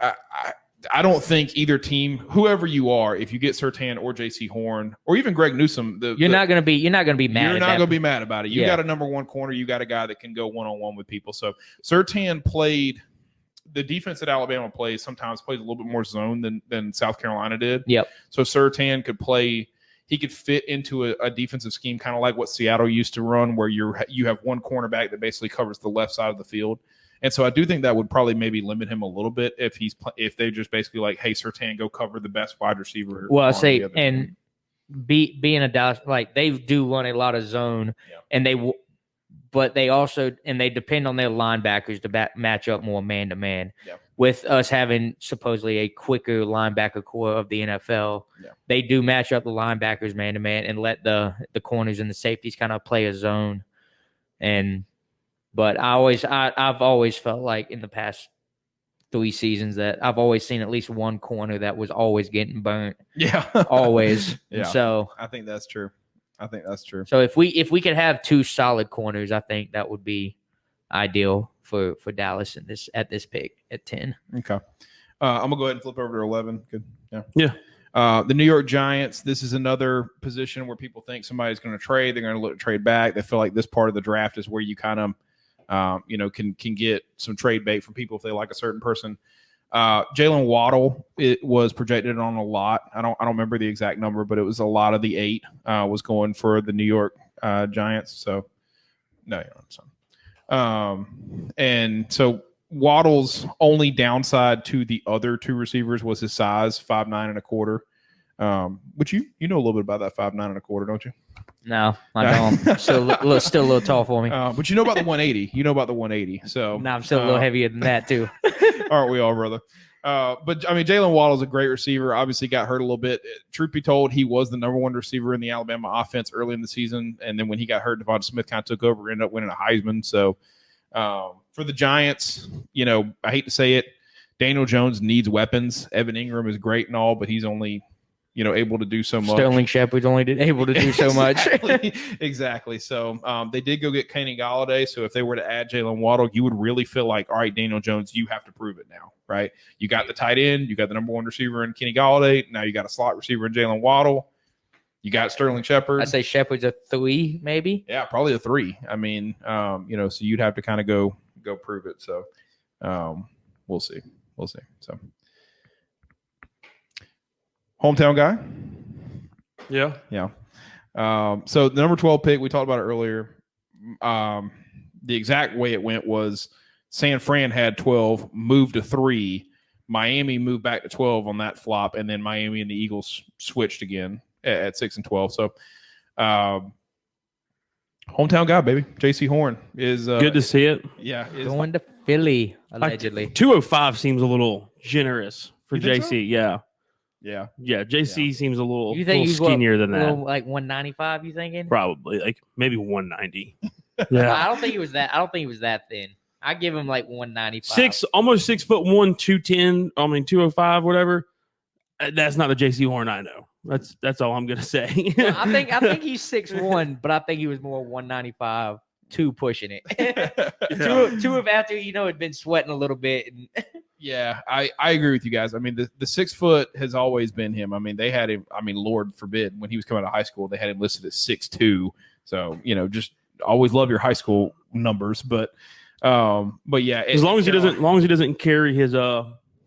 I don't think either team, whoever you are, if you get Surtain or J.C. Horn or even Greg Newsome, you're not going to be mad. You're not going to be mad about it. You got a number 1 corner. You got a guy that can go one-on-one with people. So Surtain played – the defense that Alabama sometimes plays a little bit more zone than South Carolina did. Yep. So Surtain could play – he could fit into a defensive scheme kind of like what Seattle used to run, where you have one cornerback that basically covers the left side of the field. And so I do think that would probably maybe limit him a little bit if they just basically like, hey, Surtain, go cover the best wide receiver. Well, I say, and being a Dallas, like they do run a lot of zone, and but they also they depend on their linebackers to match up more man to man. With us having supposedly a quicker linebacker core of the NFL, they do match up the linebackers man to man and let the corners and the safeties kind of play a zone. But I've always felt like in the past 3 seasons that I've always seen at least one corner that was always getting burnt. Yeah, always. Yeah, so I think that's true. So if we could have 2 solid corners, I think that would be ideal for Dallas at this pick at 10. Okay, I'm gonna go ahead and flip over to 11. Good. Yeah. The New York Giants. This is another position where people think somebody's going to trade. They're going to look to trade back. They feel like this part of the draft is where you kind of can get some trade bait from people if they like a certain person. Jalen Waddle, it was projected on a lot. I don't remember the exact number, but it was a lot of the 8 was going for the New York Giants. So no, you know, and so Waddle's only downside to the other 2 receivers was his size, 5'9 1/4. Which you know a little bit about that 5'9 1/4, don't you? No, I don't. Still a little tall for me. But you know about the 180. You know about the 180. So no, I'm still a little heavier than that too. Aren't we all, brother? But I mean, Jalen Waddle's a great receiver. Obviously, got hurt a little bit. Truth be told, he was the number 1 receiver in the Alabama offense early in the season, and then when he got hurt, Devonta Smith kind of took over, ended up winning a Heisman. So for the Giants, I hate to say it, Daniel Jones needs weapons. Evan Ingram is great and all, but he's only able to do so much. Sterling Shepard's only able to do so much. Exactly. So they did go get Kenny Golladay. So if they were to add Jalen Waddle, you would really feel like, all right, Daniel Jones, you have to prove it now, right? You got the tight end. You got the number 1 receiver in Kenny Golladay. Now you got a slot receiver in Jalen Waddle. You got Sterling Shepard. I say Shepard's a 3, maybe. Yeah, probably a 3. I mean, so you'd have to kind of go prove it. So we'll see. So. Hometown guy? Yeah. So the number 12 pick, we talked about it earlier. The exact way it went was San Fran had 12, moved to 3. Miami moved back to 12 on that flop, and then Miami and the Eagles switched again at 6 and 12. So hometown guy, baby. J.C. Horn is good to see it. Yeah. Going to Philly, allegedly. 205 seems a little generous for J.C. So? Yeah. Yeah. JC seems a little, you think little skinnier than that. Like 195, you thinking? Probably like maybe 190. Yeah. I don't think he was that thin. I give him like 195. Almost 6'1", 210. I mean 205, whatever. That's not the JC Horn I know. That's all I'm gonna say. Well, I think he's 6'1", but I think he was more 195. 2 pushing it. Two of after had been sweating a little bit. And yeah, I agree with you guys. I mean, the 6 foot has always been him. I mean, they had him. I mean, Lord forbid, when he was coming out of high school, they had him listed as 6'2". So just always love your high school numbers, but yeah, as long as he doesn't carry his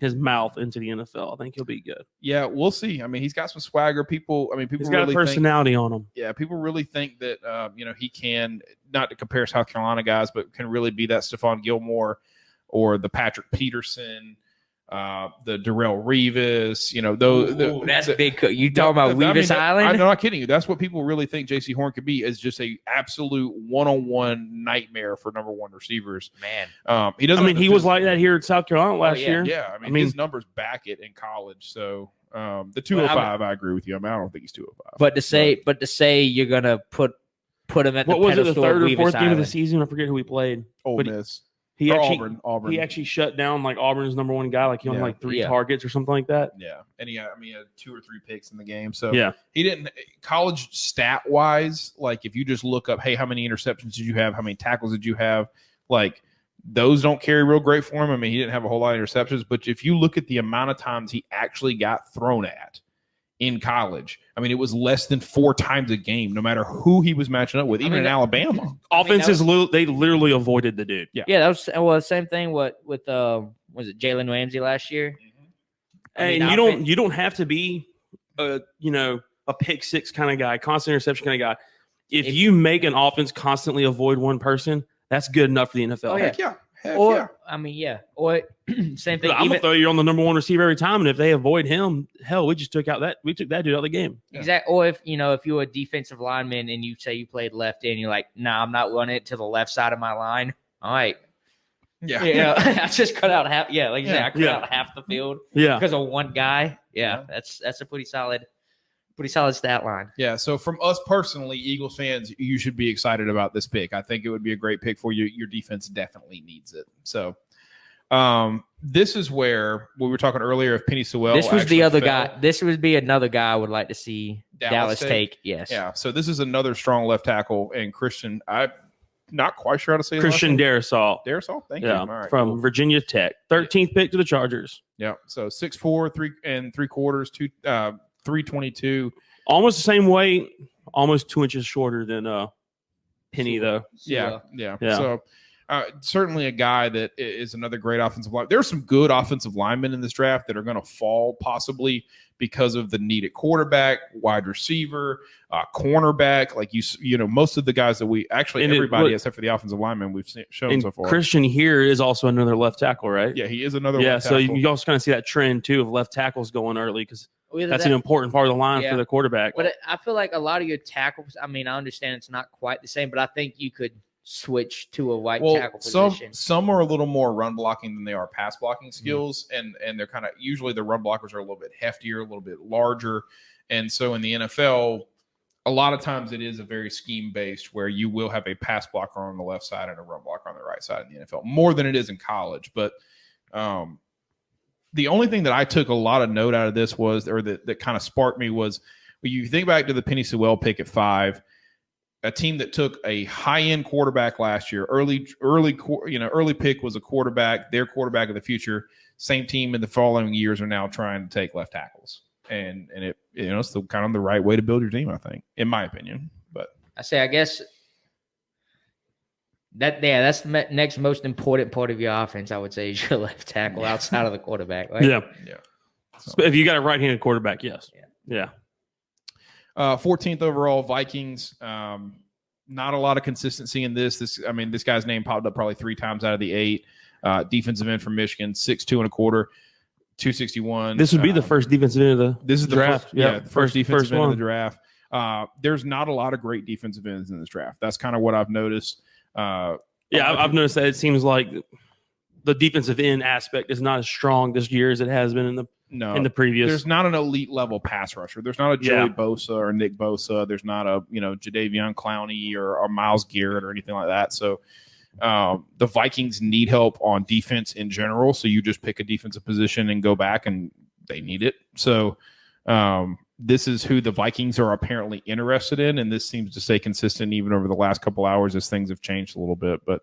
his mouth into the NFL. I think he'll be good. Yeah, we'll see. I mean, he's got some swagger. People He's got really a personality on him. Yeah, people really think that he can, not to compare South Carolina guys, but can really be that Stephon Gilmore or the Patrick Peterson, the Darrell Revis. That's big. You talking about Revis Island? I'm not kidding you. That's what people really think J.C. Horn could be, is just a absolute one-on-one nightmare for number one receivers. Man, he doesn't. I mean, he was like that here at South Carolina last year. Yeah, I mean, his numbers back it in college. So the 205, I agree with you. I mean, I don't think he's 205. But to say you're gonna put him at what the was it, the third or fourth game Island. of the season? I forget who he played. Ole Miss. Auburn. He actually shut down like Auburn's number one guy. Like he only three targets or something like that. Yeah, and he had 2 or 3 picks in the game. So he didn't college stat wise. Like if you just look up, hey, how many interceptions did you have? How many tackles did you have? Like those don't carry real great for him. I mean, he didn't have a whole lot of interceptions, but if you look at the amount of times he actually got thrown at in college, I mean, it was less than 4 times a game, no matter who he was matching up with, even in Alabama. Offenses, they literally avoided the dude. Yeah, that was the same thing. Was it Jalen Ramsey last year? And you don't have to be a pick six kind of guy, constant interception kind of guy. If you make an offense constantly avoid one person, that's good enough for the NFL. Oh, heck yeah. I mean, yeah. Or same thing. I'm gonna throw you on the number one receiver every time, and if they avoid him, hell, we took that dude out of the game. Exactly. Or if you're a defensive lineman and you say you played left end, you're like, nah, I'm not running it to the left side of my line. All right. Yeah. I just cut out half. Yeah, like you said, I cut out half the field. Yeah. Because of one guy. Yeah. That's a pretty solid stat line. Yeah, so from us personally, Eagles fans, you should be excited about this pick. I think it would be a great pick for you. Your defense definitely needs it. So this is where we were talking earlier of Penny Sewell. This was the other guy. This would be another guy I would like to see Dallas take. Yes. Yeah, so this is another strong left tackle. And Christian, I'm not quite sure how to say Christian Darrisaw. Darrisaw? Thank you. All right, from Virginia Tech. 13th pick to the Chargers. Yeah, so 6'4", 3 3/4, 322, almost the same weight, almost 2 inches shorter than Penny though. Yeah. So certainly a guy that is another great offensive line. There's some good offensive linemen in this draft that are going to fall possibly because of the need at quarterback, wide receiver, cornerback. Like most of the guys that we actually everybody except for the offensive linemen we've shown so far. Christian here is also another left tackle, right? Yeah, he is another. Yeah, left so tackle. you also kind of see that trend too of left tackles going early because that's an important part of the line for the quarterback. But I feel like a lot of your tackles, I mean, I understand it's not quite the same, but I think you could switch to a right tackle position. Some are a little more run blocking than they are pass blocking skills, and they're kind of usually the run blockers are a little bit heftier, a little bit larger. And so in the NFL, a lot of times it is a very scheme based where you will have a pass blocker on the left side and a run blocker on the right side in the NFL, more than it is in college. But the only thing that I took a lot of note out of this was, or that kind of sparked me was, when you think back to the Penny Sewell pick at 5, a team that took a high-end quarterback last year, early pick was a quarterback, their quarterback of the future. Same team in the following years are now trying to take left tackles, and it's the kind of the right way to build your team, I think, in my opinion. But I guess that's the next most important part of your offense, I would say, is your left tackle outside of the quarterback. Right? Yeah. So, if you got a right-handed quarterback, yes. Yeah. 14th overall, Vikings. Not a lot of consistency in this. This guy's name popped up probably 3 times out of the 8. Defensive end from Michigan, 6'2" 1/4, 261. This would be the first defensive end of the draft. First defensive end of the draft. There's not a lot of great defensive ends in this draft. That's kind of what I've noticed. I've noticed that it seems like the defensive end aspect is not as strong this year as it has been in the previous. There's not an elite level pass rusher. There's not a Joey Bosa or Nick Bosa. There's not a Jadeveon Clowney or Myles Garrett or anything like that. So the Vikings need help on defense in general. So you just pick a defensive position and go back, and they need it. So this is who the Vikings are apparently interested in, and this seems to stay consistent even over the last couple hours as things have changed a little bit. But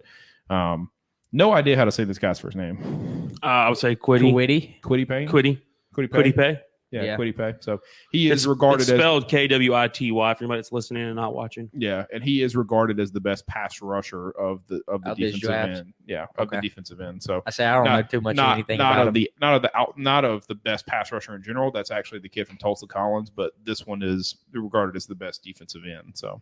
no idea how to say this guy's first name. I would say Kwity Pay. Kwity Paye. Yeah. Kwity Paye. So he is It's regarded as spelled Kwity for anybody that's listening and not watching. yeah, and he is regarded as the best pass rusher of the Of this defensive draft? end. Yeah, of the Okay. defensive end. So I say I don't know too much of anything about him. not of the best pass rusher in general. That's actually the kid from Tulsa Collins, but this one is regarded as the best defensive end. So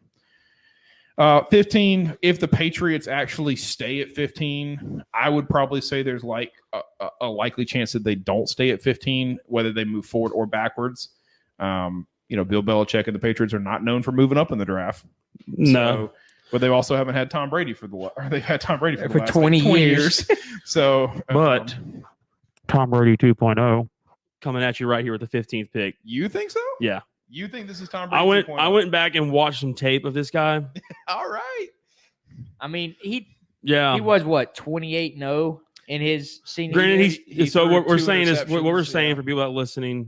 15, if the Patriots actually stay at 15, I would probably say there's like a likely chance that they don't stay at 15, whether they move forward or backwards. Bill Belichick and the Patriots are not known for moving up in the draft. No. But they also haven't had Tom Brady for the For last 20 years. So, But Tom Brady 2.0 coming at you right here with the 15th pick. you think so? Yeah. You think this is Tom Brady? I went back and watched some tape of this guy. All right. I mean, he Yeah. was what 28-0 in his senior Granted, year. so threw what we're two saying is what we're interceptions, saying yeah. for people that are listening.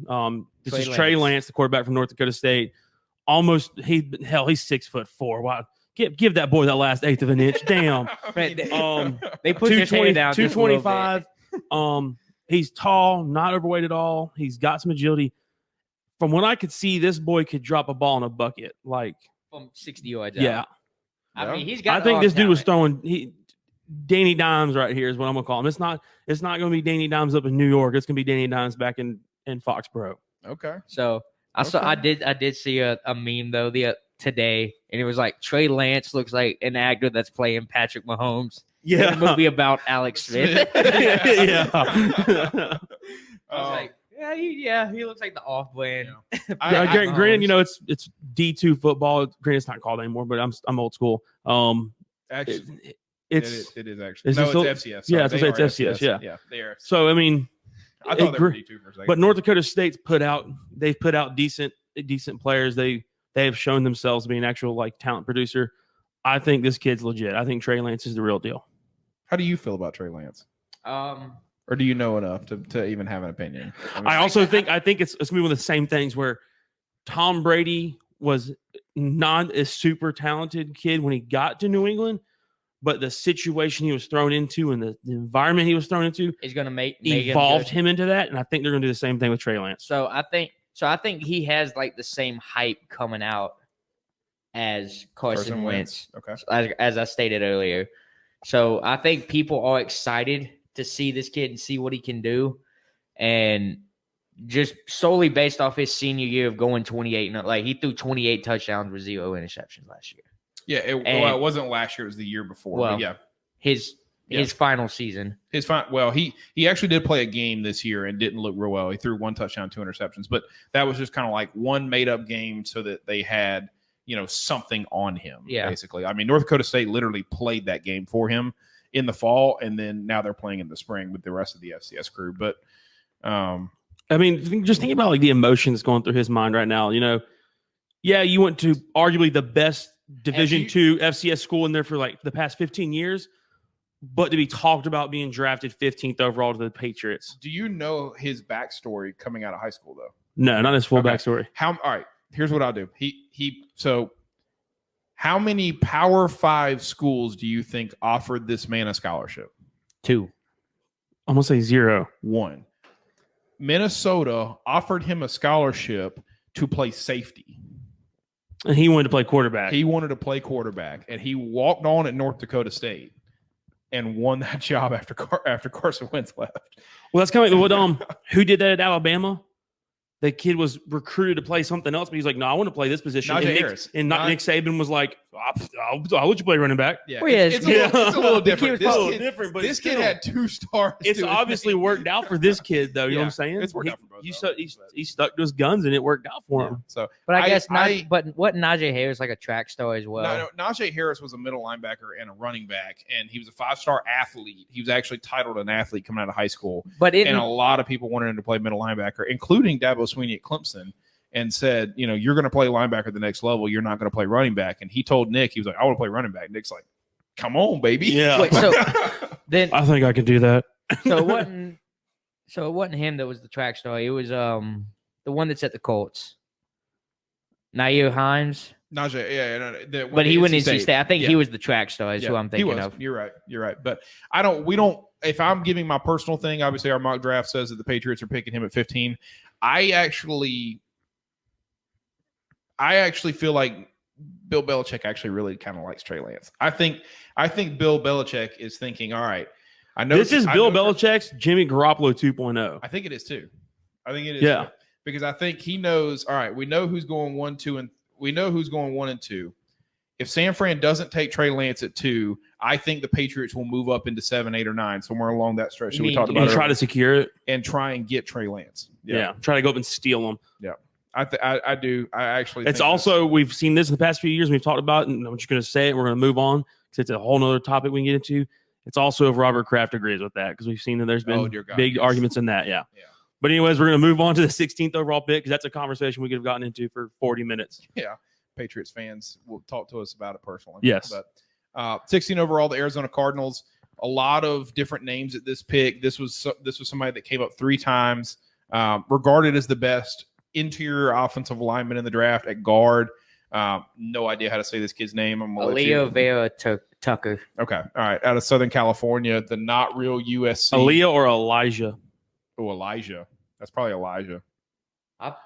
This Trey is Trey Lance. Lance, the quarterback from North Dakota State. He's 6'4". Wow, give that boy that last eighth of an inch. Damn. Right, they- Um, They put his hand down just a little bit. 225. He's tall, not overweight at all. He's got some agility. From what I could see, this boy could drop a ball in a bucket. Like, From 60 yards out. yeah. I mean, he's got. I think the this dude was talent. throwing Danny Dimes right here is what I'm gonna call him. It's not going to be Danny Dimes up in New York. It's gonna be Danny Dimes back in Foxborough. Okay. So I did see a meme though today, and it was like Trey Lance looks like an actor that's playing Patrick Mahomes. In a movie about Alex Smith. Yeah. I was like, he looks like the off-brand. Granted, it's D2 football. Granted, it's not called anymore, but I'm old school. Actually, It's it is actually. is No, it still- it's FCS. yeah, Sorry, it's they are FCS, yeah. Yeah, they are. so. I mean, I thought they were It D2 for a second. but North Dakota State's put out decent players. They have shown themselves to be an actual talent producer. I think this kid's legit. I think Trey Lance is the real deal. How do you feel about Trey Lance? Or do you know enough to even have an opinion? I also think it's going to be one of the same things where Tom Brady was not a super talented kid when he got to New England, but the situation he was thrown into and the environment he was thrown into is going to make evolved him him into that. And I think they're going to do the same thing with Trey Lance. So I think he has like the same hype coming out as Carson Wentz. Okay. As I stated earlier. So I think people are excited to see this kid and see what he can do. And just solely based off his senior year of going 28, he threw 28 touchdowns with 0 interceptions last year. Yeah, it wasn't last year; it was the year before. Well, but yeah, his final season. his fine. Well, he actually did play a game this year and didn't look real well. He threw 1 touchdown, 2 interceptions, but that was just kind of like one made up game so that they had something on him. Yeah. Basically, I mean, North Dakota State literally played that game for him in the fall, and then now they're playing in the spring with the rest of the FCS crew. But I mean, just think about the emotions going through his mind right now. You went to arguably the best Division II FCS school in there for the past 15 years, but to be talked about being drafted 15th overall to the Patriots. do you know his backstory coming out of high school though? No, not his full Okay. backstory. All right, here's what I'll do. So how many Power 5 schools do you think offered this man a scholarship? 2. I'm going to say 0. 1. Minnesota offered him a scholarship to play safety. And he wanted to play quarterback. He wanted to play quarterback, and he walked on at North Dakota State and won that job after Carson Wentz left. Well, that's kind of what who did that at Alabama? The kid was recruited to play something else, but he's like, no, I want to play this position. Najee And Harris. Nick Saban was like, I'll let you play running back. Yeah, Well, yeah, it's a little different. It's a little different, but This kid still. had 2 stars. It's to his obviously name. worked out for this kid, though. You know Yeah, what I'm saying? it's worked out for both He of them. he stuck to his guns, and it worked out for Yeah, him. so But I guess I- but what Najee Harris like a track star as well. no, Najee Harris was a middle linebacker and a running back, and he was a 5-star athlete. He was actually titled an athlete coming out of high school, But and a lot of people wanted him to play middle linebacker, including Dabo Swinney at Clemson, and said, you're going to play linebacker at the next level. You're not going to play running back. And he told Nick, he was like, I want to play running back. Nick's like, come on, baby. Yeah. Wait, so then I think I can do that. it wasn't him that was the track star. It was the one that's at the Colts. Nair Himes. Najee, yeah. But he went NC State. I think he was the track star is who I'm he thinking was. of. You're right. But we don't, if I'm giving my personal thing, obviously our mock draft says that the Patriots are picking him at 15. I actually feel like Bill Belichick actually really kind of likes Trey Lance. I think Bill Belichick is thinking, all right, I know This is Bill Belichick's Jimmy Garoppolo 2.0. I think it is too. I think it is. Yeah. Too. Because I think he knows, all right, we know who's going 1, 2, and we know who's going 1 and 2. If San Fran doesn't take Trey Lance at 2, I think the Patriots will move up into 7, 8, or 9, somewhere along that stretch that we talked about. And try to secure it. And try and get Trey Lance. Yeah. Try to go up and steal him. Yeah. I do. I actually It's also, we've seen this in the past few years. We've talked about it, and I'm just going to say it. We're going to move on because it's a whole nother topic we can get into. It's also if Robert Kraft agrees with that because we've seen that there's been big arguments in that. Yeah. But anyways, we're going to move on to the 16th overall pick because that's a conversation we could have gotten into for 40 minutes. Yeah. Patriots fans will talk to us about it personally. Yes. But 16 overall, the Arizona Cardinals. A lot of different names at this pick. This was somebody that came up 3 times, regarded as the best interior offensive lineman in the draft at guard. No idea how to say this kid's name. I'm Aaliyah Vera Tucker. Okay. All right. Out of Southern California, the not real USC. Aaliyah or Elijah? Oh, Elijah. That's probably Elijah.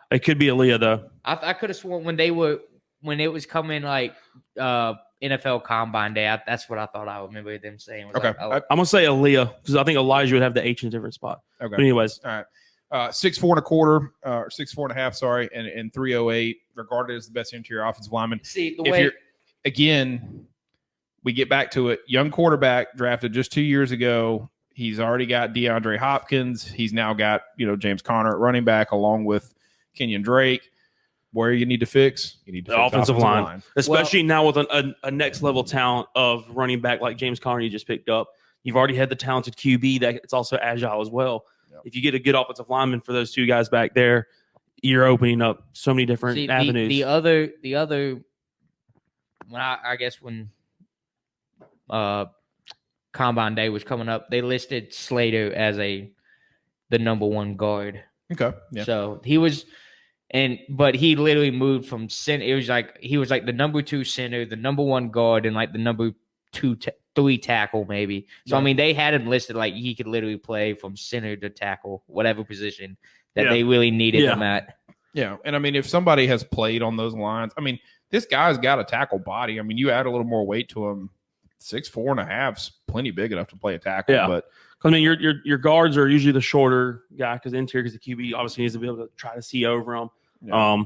It could be Aaliyah though. I could have sworn when it was coming like NFL Combine Day. That's what I thought I remember them saying. Okay. Like, I'm gonna say Aaliyah because I think Elijah would have the H in a different spot. Okay. But anyways, all right. 6'4.25", or 6'4.5", sorry, and 308, regarded as the best interior offensive lineman. See the if way you're, again, we get back to it. Young quarterback drafted just 2 years ago. He's already got DeAndre Hopkins. He's now got James Conner at running back along with Kenyon Drake. Where you need to fix? You need to the fix offensive line. Especially now with a next level talent of running back like James Conner you just picked up. You've already had the talented QB that it's also agile as well. Yep. If you get a good offensive lineman for those 2 guys back there, you're opening up so many different avenues. The other when I guess when Combine Day was coming up, they listed Slater as the number 1 guard. Okay. Yeah. So he was but he literally moved from center. It was like he was like the number 2 center, the number 1 guard, and like the number 3 tackle maybe. So I mean, they had him listed like he could literally play from center to tackle, whatever position that they really needed him at. Yeah, and I mean, if somebody has played on those lines, I mean, this guy's got a tackle body. I mean, you add a little more weight to him. 6'4.5" plenty big enough to play a tackle. Yeah, but I mean, your guards are usually the shorter guy because the QB obviously needs to be able to try to see over them. Yeah. A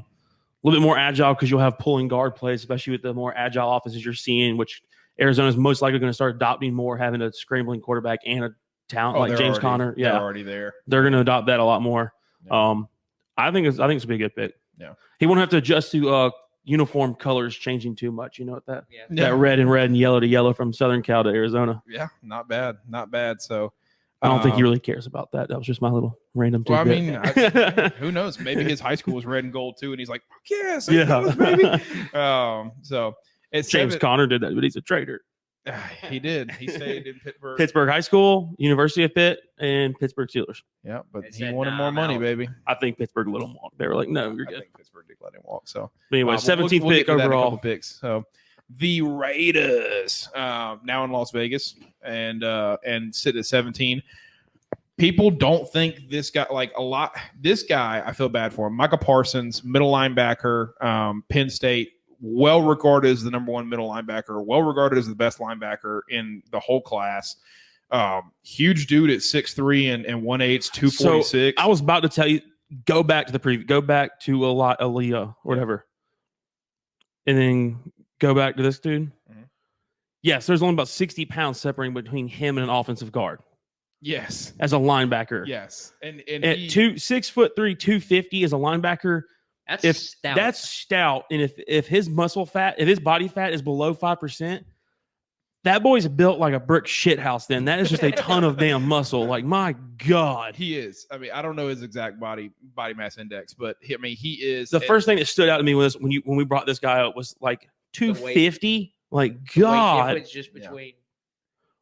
little bit more agile because you'll have pulling guard plays, especially with the more agile offenses you're seeing, which Arizona is most likely going to start adopting more, having a scrambling quarterback and a talent like James Conner. Yeah, they're already there. They're going to adopt that a lot more. Yeah. I think it's a big good pick. Yeah, he won't have to adjust to uniform colors changing too much. You know what that Yeah. that red and yellow to yellow from Southern Cal to Arizona. Yeah, not bad. So I don't think he really cares about that. That was just my little random well, tidbit. I mean, who knows? Maybe his high school was red and gold too, and he's like, yes, yeah, baby. So it's James Conner did that, but he's a traitor. He did. He stayed in Pittsburgh. Pittsburgh High School, University of Pitt, and Pittsburgh Steelers. Yeah, but They he said, wanted more money, baby. I think Pittsburgh let him walk. They were like, no, you're I good. think Pittsburgh did let him walk. So But anyway, 17th we'll pick get to that in a overall. couple picks. So the Raiders now in Las Vegas and sit at 17. People don't think this guy This guy, I feel bad for him. Micah Parsons, middle linebacker, Penn State, well regarded as the number 1 middle linebacker, well regarded as the best linebacker in the whole class. Huge dude at 6'3" and 1/8, 246. So I was about to tell you, go back to the preview, go back to Aaliyah or whatever, and then go back to this dude. Mm-hmm. Yes, there's only about 60 pounds separating between him and an offensive guard. Yes, as a linebacker. Yes, and at 6'3", 250 as a linebacker. That's stout. That's stout. And if his muscle fat, if his body fat is below 5%, that boy's built like a brick shit house. Then that is just a ton of damn muscle. Like, my God, he is. I mean, I don't know his exact body mass index, but he is. The first thing that stood out to me was when we brought this guy up was like 250. Like, God, it's just between.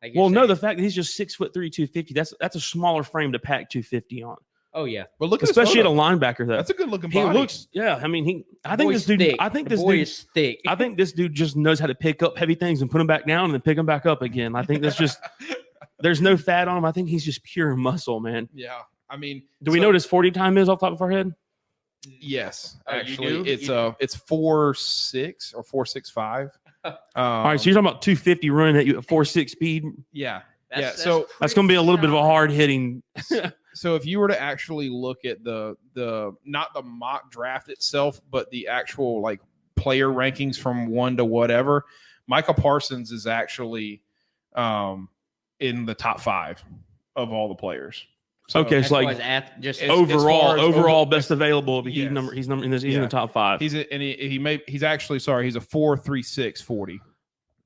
Like no, the fact that he's just 6'3", 250. That's a smaller frame to pack 250 on. Oh yeah, but look, especially at a linebacker. That's a good looking body. He looks, yeah. I mean, I think this dude. Thick. I think the this boy dude is thick. I think this dude just knows how to pick up heavy things and put them back down and then pick them back up again. I think that's just. There's no fat on him. I think he's just pure muscle, man. Yeah, I mean, Do we know what his 40 time is off the top of our head? Yes, Oh, you actually, do? it's You it's 4.6 or 4.65. All right, so you're talking about 250 running at you at 4.6 speed. Yeah, That's So That's going to be a little bit of a hard hitting. so if you were to actually look at the not the mock draft itself, but the actual like player rankings from 1 to whatever, Micah Parsons is actually in the top 5 of all the players. So, Okay, As so far like as just As overall far as best available. He's Yes. he's in the Yeah. top 5. he's he's actually he's a 4.36 40.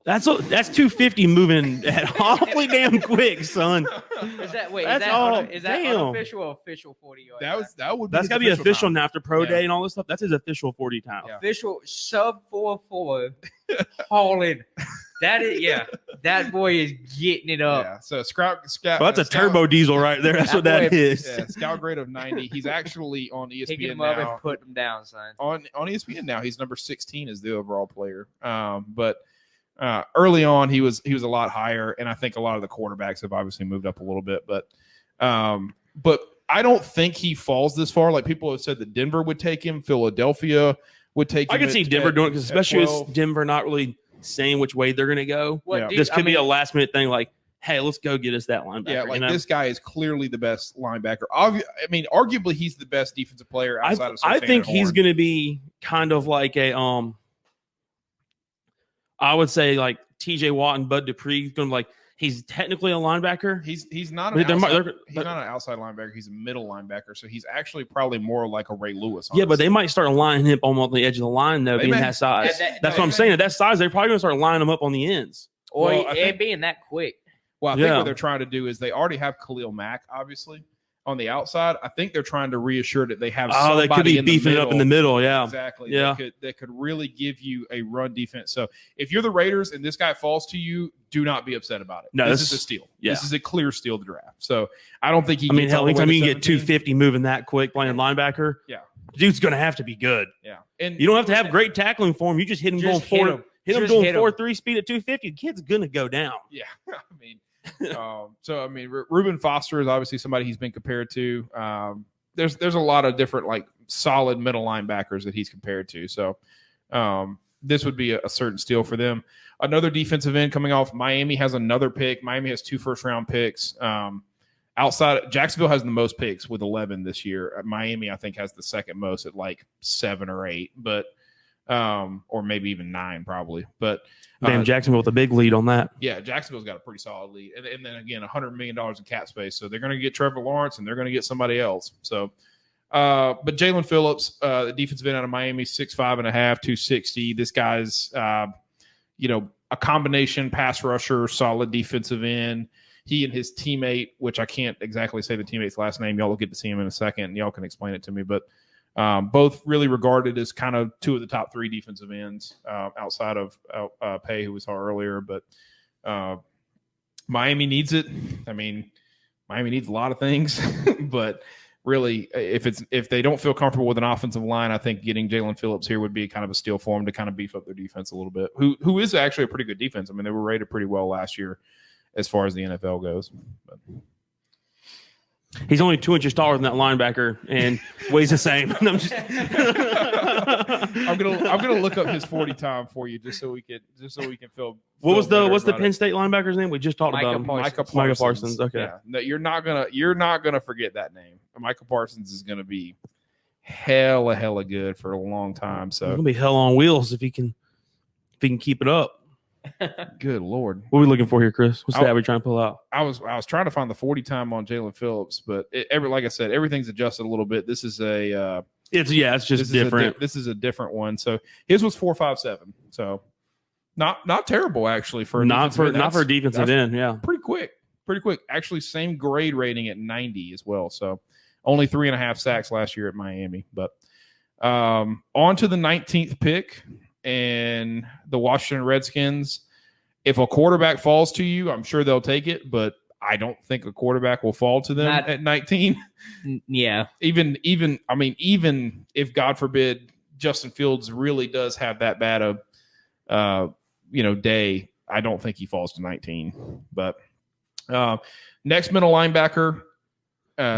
That's 250 moving at awfully damn quick, son. is that wait? That's is that, all- is that damn. unofficial or official 40 yard? That would be That's his got to be official time. now after pro Yeah. day and all this stuff. That's his official 40 time. Yeah. Official sub 4.4 hauling. That is That boy is getting it up. Yeah, so Scout. Well, that's a turbo diesel right there. That's what that boy- is. Yeah, Scout grade of 90. He's actually on Picking ESPN him up now. and putting him down, son. On ESPN now, he's number 16 as the overall player. But early on, he was a lot higher, and I think a lot of the quarterbacks have obviously moved up a little bit. But I don't think he falls this far. Like people have said that Denver would take him, Philadelphia would take him. I can see at- Denver doing it because at especially 12. with Denver not really saying which way they're going to go. What Yeah. do you- This I could be mean, a last minute thing like, hey, let's go get us that linebacker. Yeah, like you know? this guy is clearly the best linebacker. Arguably, he's the best defensive player outside of. I Sertan think and he's Horn. going to be kind of like a I would say like TJ Watt and Bud Dupree. Going to like he's technically a linebacker. He's not But an they're- outside, they're- he's not an outside linebacker. He's a middle linebacker. So he's actually probably more like a Ray Lewis. Yeah, but honestly. they might start lining him up on the edge of the line though, They being may. that size. That's what I'm may. saying. At that size, they're probably going to start lining him up on the ends. or Well, I it think- being that quick. Well, I think Yeah. what they're trying to do is they already have Khalil Mack, obviously, on the outside. I think they're trying to reassure that they have. Oh, they could somebody be in the beefing it up in the middle. Yeah. Exactly. Yeah. That could really give you a run defense. So if you're the Raiders and this guy falls to you, do not be upset about it. No, this this- is a steal. yeah. This is a clear steal to draft. So I don't think he. I mean, gets hell, all the way anytime to you can get 17. 250 moving that quick playing linebacker, Yeah. dude's going to have to be good. Yeah, and You don't have to have great tackling for him. You just hit him Just going hit four. him. Hit him Just doing hit him. 4.3 speed at 250. The kid's going to go down. Yeah, I mean, Reuben Foster is obviously somebody he's been compared to. There's a lot of different like solid middle linebackers that he's compared to. So this would be a certain steal for them. Another defensive end coming off. Miami has another pick. Miami has 2 first-round picks. Outside, Jacksonville has the most picks with 11 this year. Miami, I think, has the second most at like 7 or 8, but or maybe even 9 probably. But Damn, Jacksonville with a big lead on that. yeah, Jacksonville's got a pretty solid lead. And then again, $100 million in cap space. So they're going to get Trevor Lawrence and they're going to get somebody else. So, but Jalen Phillips, the defensive end out of Miami, 6'5.5", 260. This guy's, a combination pass rusher, solid defensive end. He and his teammate, which I can't exactly say the teammate's last name. Y'all will get to see him in a second and y'all can explain it to me. But both really regarded as kind of 2 of the top 3 defensive ends outside of Pay, who we saw earlier. But Miami needs it. I mean, Miami needs a lot of things, but really, if they don't feel comfortable with an offensive line, I think getting Jalen Phillips here would be kind of a steal for them to kind of beef up their defense a little bit. Who is actually a pretty good defense. I mean, they were rated pretty well last year as far as the NFL goes. But. He's only 2 inches taller than that linebacker and weighs the same. I'm just I'm gonna look up his 40 time for you just so we can feel. what's better the about Penn it. State linebacker's name? We just talked Micah about him. Parsons. Micah Micah Parsons. Okay. Yeah, no, you're not gonna forget that name. Micah Parsons is gonna be hella good for a long time. He's So gonna be hell on wheels if he can keep it up. good lord. What are we looking for here, Chris? What's that we trying to pull out? I was trying to find the 40 time on Jalen Phillips, but like I said, everything's adjusted a little bit. This is a It's just this different. This is a different one. So his was 4.57. So not terrible actually for a Not defensive end. for a defensive that's end. Yeah. pretty quick. Actually, same grade rating at 90 as well. So only 3.5 sacks last year at Miami. But on to the 19th pick and the Washington Redskins. If a quarterback falls to you, I'm sure they'll take it, but I don't think a quarterback will fall to them at 19. Yeah. Even if God forbid Justin Fields really does have that bad of day, I don't think he falls to 19. But next middle linebacker,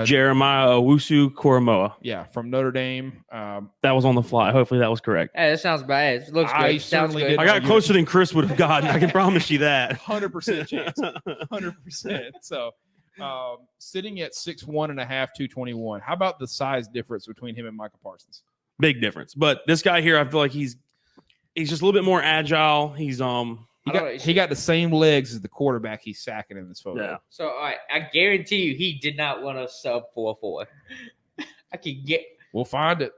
Jeremiah Owusu-Koramoah. Yeah, from Notre Dame. That was on the fly. Hopefully that was correct. Hey, that sounds bad. It looks I good. Sounds certainly good. didn't I got closer than Chris would have gotten. I can promise you that. 100% chance. 100%. So, sitting at 6'1.5", 221. How about the size difference between him and Micah Parsons? Big difference. But this guy here, I feel like he's just a little bit more agile. He's He got the same legs as the quarterback he's sacking in this photo. Yeah. So, all right, I guarantee you he did not want a sub 4.4. I can get. We'll find it.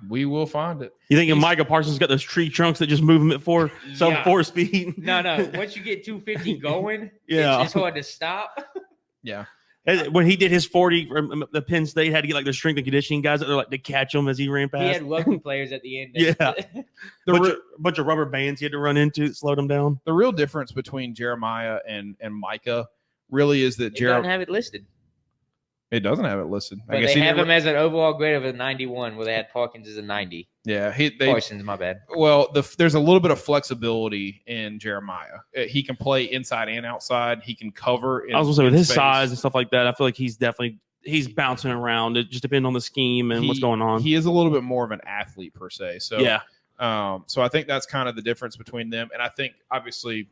We will find it. You think Micah Parsons got those tree trunks that just move him at sub 4 speed? No. Once you get 250 going, Yeah. it's hard to stop. Yeah. When he did his 40, the Penn State had to get like the strength and conditioning guys that like to catch him as he ran He past. had rugby players at the end. Yeah. The, bunch of rubber bands he had to run into to slow him down. the real difference between Jeremiah and Micah really is that They don't have it listed. it doesn't have it listed. But they have him as an overall grade of a 91, where they had Parkins as a 90. Yeah, Parsons, my bad. well, there's a little bit of flexibility in Jeremiah. He can play inside and outside. He can cover. I was gonna say with his space. size and stuff like that, I feel like he's bouncing around. It just depends on the scheme and what's going on. He is a little bit more of an athlete per se. So Yeah. So I think that's kind of the difference between them. And I think obviously,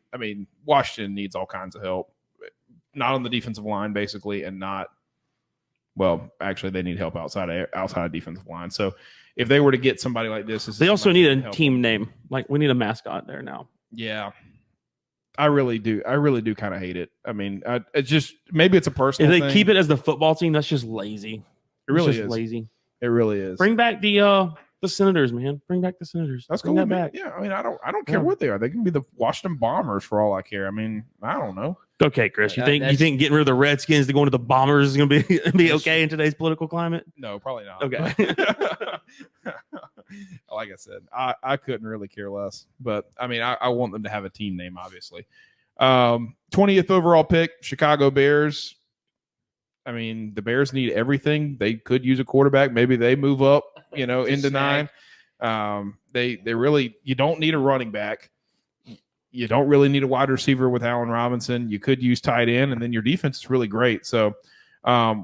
Washington needs all kinds of help, not on the defensive line basically, and not. Well, actually, they need help outside of defensive line. So if they were to get somebody like this, They also need a team name. Like we need a mascot there now. Yeah, I really do. I really do kind of hate it. It's just maybe it's a personal. If they thing. keep it as the football team, that's just lazy. It really It's just is. lazy. It really is. Bring back the Senators, man. Bring back the Senators. That's Bring cool. that back. Yeah, I don't care Yeah. what they are. They can be the Washington Bombers for all I care. I don't know. Okay, Chris. You Yeah, think getting rid of the Redskins to go into the Bombers is going to be okay in today's political climate? No, probably not. Okay. Like I said, I couldn't really care less. But I want them to have a team name, obviously. 20th overall pick, Chicago Bears. The Bears need everything. They could use a quarterback. Maybe they move up, into snag. 9. They really, you don't need a running back. You don't really need a wide receiver with Allen Robinson. You could use tight end, and then your defense is really great. So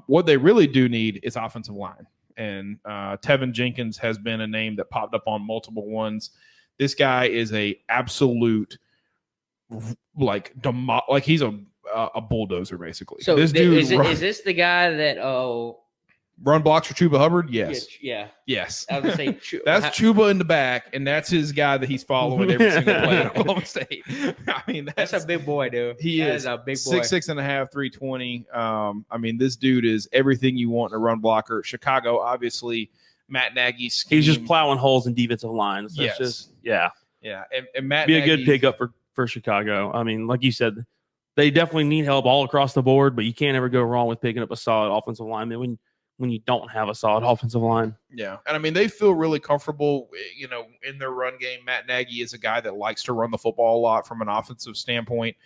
what they really do need is offensive line. And Tevin Jenkins has been a name that popped up on multiple ones. This guy is a absolute, he's a bulldozer, basically. So this dude is this the guy that run blocks for Chuba Hubbard? Yes. Yeah. Yes. I was gonna say That's Chuba in the back, and that's his guy that he's following every single play at Oklahoma State. that's a big boy, dude. He That is a big boy. 6'6.5", 320. This dude is everything you want in a run blocker. Chicago, obviously, Matt Nagy's scheme. He's just plowing holes in defensive lines. That's Yes. yeah. And Matt Be a Nagy, good pickup for Chicago. Like you said, they definitely need help all across the board, but you can't ever go wrong with picking up a solid offensive lineman when you don't have a solid offensive line. Yeah, and they feel really comfortable, in their run game. Matt Nagy is a guy that likes to run the football a lot from an offensive standpoint.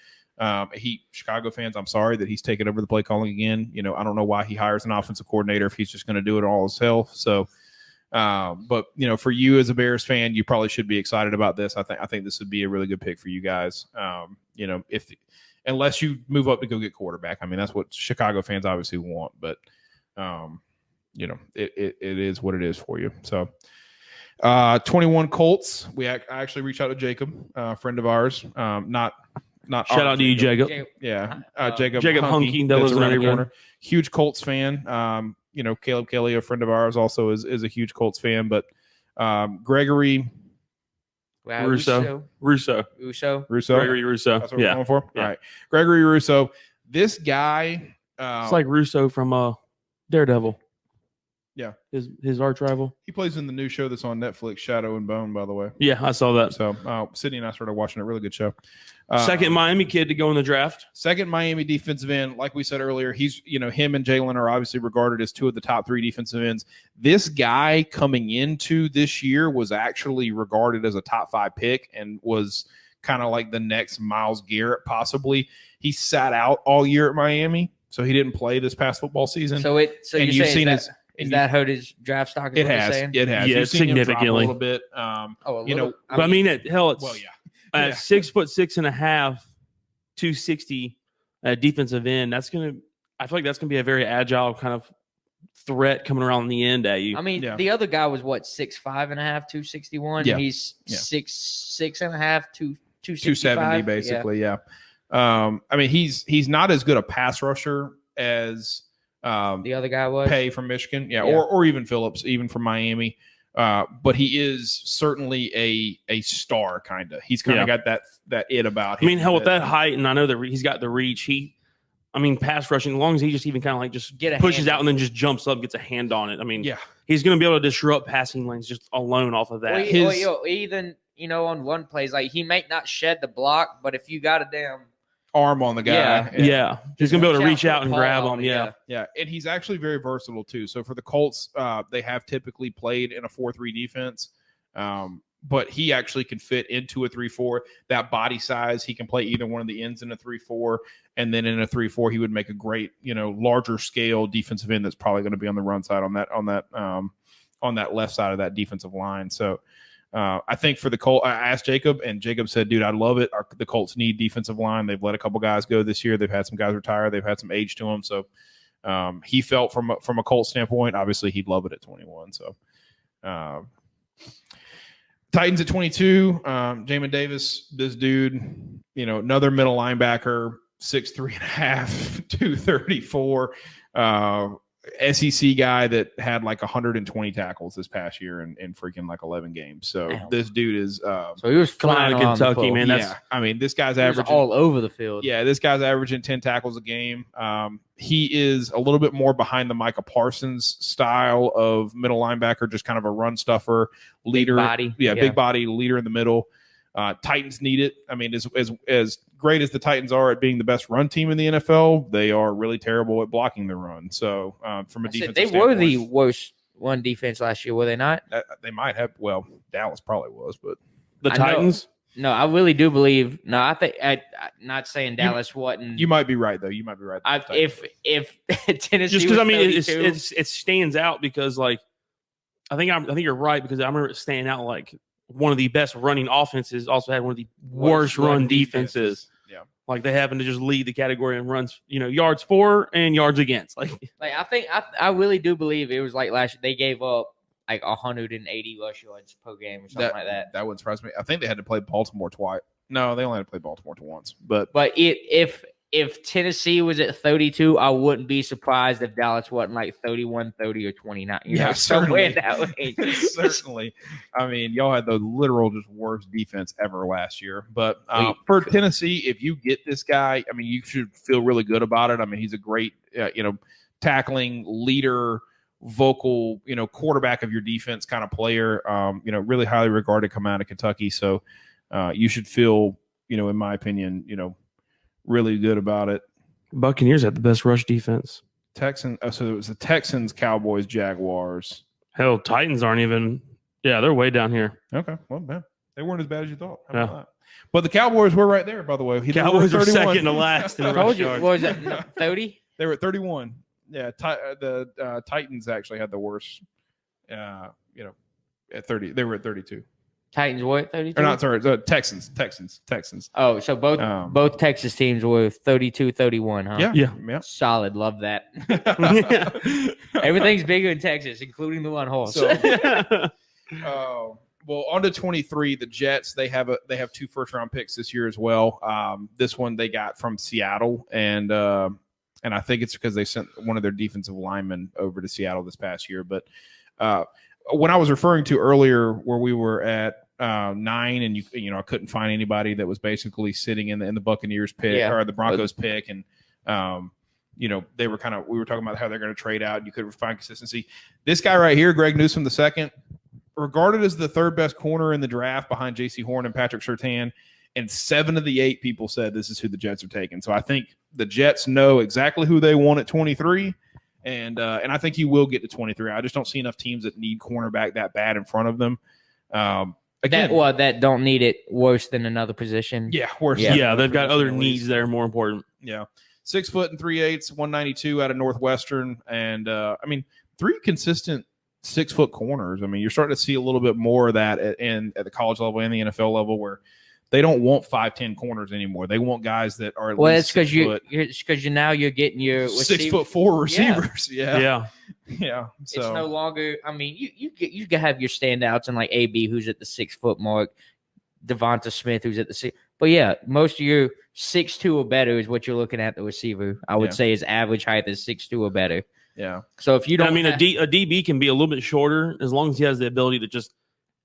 Chicago fans, I'm sorry that he's taken over the play calling again. I don't know why he hires an offensive coordinator if he's just going to do it all himself. So, but for you as a Bears fan, you probably should be excited about this. I think this would be a really good pick for you guys. Unless you move up to go get quarterback. That's what Chicago fans obviously want, but it is what it is for you. So 21 Colts. I actually reached out to Jacob, a friend of ours. Not Shout out to you, Jacob. Yeah. Jacob Hunky, Hunky, that that's was around the another corner. Huge Colts fan. Caleb Kelly, a friend of ours, also is a huge Colts fan, but Gregory Wow, Russo. Gregory Russo. That's what we're Yeah. going for? Yeah. All right. Gregory Russo. This guy It's like Russo from Daredevil. Yeah. His arch rival. he plays in the new show that's on Netflix, Shadow and Bone, by the way. Yeah, I saw that. So Sydney and I started watching it. Really good show. Second Miami kid to go in the draft. Second Miami defensive end, like we said earlier, he's him and Jalen are obviously regarded as two of the top 3 defensive ends. This guy coming into this year was actually regarded as a top 5 pick and was kind of like the next Myles Garrett possibly. He sat out all year at Miami, so he didn't play this past football season. So and you're you've saying seen that, his. is that hurt his draft stock? Is It what you're has. saying? It has. Yeah, You've seen him drop significantly. a little bit. Oh, But I mean, it's Well, yeah. Yeah. 6'6.5", 260 defensive end. I feel like that's gonna be a very agile kind of threat coming around the end at you. I mean, Yeah. the other guy was what 6'5" and a half, 261. Yeah. He's Yeah. 6'6" and a half, 270 270 basically. Yeah. I mean, he's not as good a pass rusher as The other guy was. Pay from Michigan, Yeah. or even Phillips, even from Miami. But he is certainly a star, kind of. He's kind of got that it about him. I mean, hell, with that height, and I know that he's got the reach. Pass rushing, as long as he just even kind of like just Get a pushes hand out and then just jumps up, gets a hand on it. I mean, yeah, he's going to be able to disrupt passing lanes just alone off of that. Or even on one plays, like he may not shed the block, but if you got a damn arm on the guy. Yeah. He's going to be able to reach for out and Paul grab on him. it, Yeah. Yeah, and he's actually very versatile too. So for the Colts, they have typically played in a 4-3 defense, but he actually can fit into a 3-4. That body size, he can play either one of the ends in a 3-4, and then in a 3-4, he would make a great, larger scale defensive end that's probably going to be on the run side on that left side of that defensive line. So. I think for the Colts, I asked Jacob, and Jacob said, dude, I love it. The Colts need defensive line. They've let a couple guys go this year. They've had some guys retire. They've had some age to them. So he felt from a Colts standpoint, obviously he'd love it at 21. So Titans at 22, Jamin Davis, this dude, another middle linebacker, 6'3.5", 234. SEC guy that had like 120 tackles this past year in freaking like 11 games. So this dude is so he was coming out flying of around the Kentucky, field. man. yeah. I mean, this guy's He was averaging all over the field. Yeah, this guy's averaging 10 tackles a game. He is a little bit more behind the Micah Parsons style of middle linebacker, just kind of a run stuffer, leader. Big body. Big body, leader in the middle. Titans need it. I mean, as great as the Titans are at being the best run team in the NFL, they are really terrible at blocking the run. So from a defensive they standpoint, were the worst run defense last year, were they not? they might have. Well, Dallas probably was, but The I know. Titans. No, I really do believe. No, I think. I'm not saying Dallas wasn't. you might be right though. You might be right. if Tennessee, Just because was 32, it stands out because like I think you're right because I remember it standing out like one of the best running offenses also had one of the worst run defenses. Yeah. Like they happen to just lead the category in runs, yards for and yards against. Like I think I really do believe it was like last year they gave up like 180 rush yards per game or something like that. That wouldn't surprise me. I think they had to play Baltimore twice. No, they only had to play Baltimore once. But If Tennessee was at 32, I wouldn't be surprised if Dallas wasn't like 31, 30, or 29. Somewhere in that range. Certainly. I mean, y'all had the literal just worst defense ever last year. But Wait. for Tennessee, if you get this guy, I mean, you should feel really good about it. I mean, he's a great, tackling leader, vocal, quarterback of your defense kind of player. Really highly regarded coming out of Kentucky. So you should feel, in my opinion, really good about it. Buccaneers had the best rush defense. So it was the Texans, Cowboys, Jaguars. Hell, Titans aren't even. Yeah, they're way down here. Okay, well, man, they weren't as bad as you thought. How about that? But the Cowboys were right there, by the way. Cowboys are second to last in I the told rush you, yards. what was it, 30? They were at 31. Yeah, the Titans actually had the worst. At 30, they were at 32. Titans were at 32? Or not, sorry, Texans. Oh, so both Texas teams were 32-31, huh? Yeah. Solid. Love that. Everything's bigger in Texas, including the one horse. So, well, on to 23, the Jets, they have 2 first-round picks this year as well. This one they got from Seattle, and I think it's because they sent one of their defensive linemen over to Seattle this past year. But when I was referring to earlier where we were at 9 and I couldn't find anybody that was basically sitting in the Buccaneers pick or the Broncos pick, and they were we were talking about how they're going to trade out and you couldn't find consistency. This guy right here, Greg Newsome II, regarded as the 3rd best corner in the draft behind J.C. Horn and Patrick Surtain, and 7 of the 8 people said this is who the Jets are taking. So I think the Jets know exactly who they want at 23. And I think he will get to 23. I just don't see enough teams that need cornerback that bad in front of them. Again, that don't need it worse than another position. Yeah, worse. Yeah, they've got other needs that are more important. Yeah, 6 foot and 3/8, 192 out of Northwestern, and 3 consistent 6 foot corners. I mean, you're starting to see a little bit more of that at the college level and the NFL level where they don't want 5'10" corners anymore. They want guys that are at least it's because you're getting your 6'4" receivers. Yeah. Yeah. So It's no longer. I mean, you can have your standouts and like AB, who's at the 6 foot mark, Devonta Smith, who's at the 6. But yeah, most of your 6'2" or better is what you're looking at the receiver. I would say his average height is 6'2" or better. yeah. So if you don't, I mean, a DB can be a little bit shorter as long as he has the ability to just.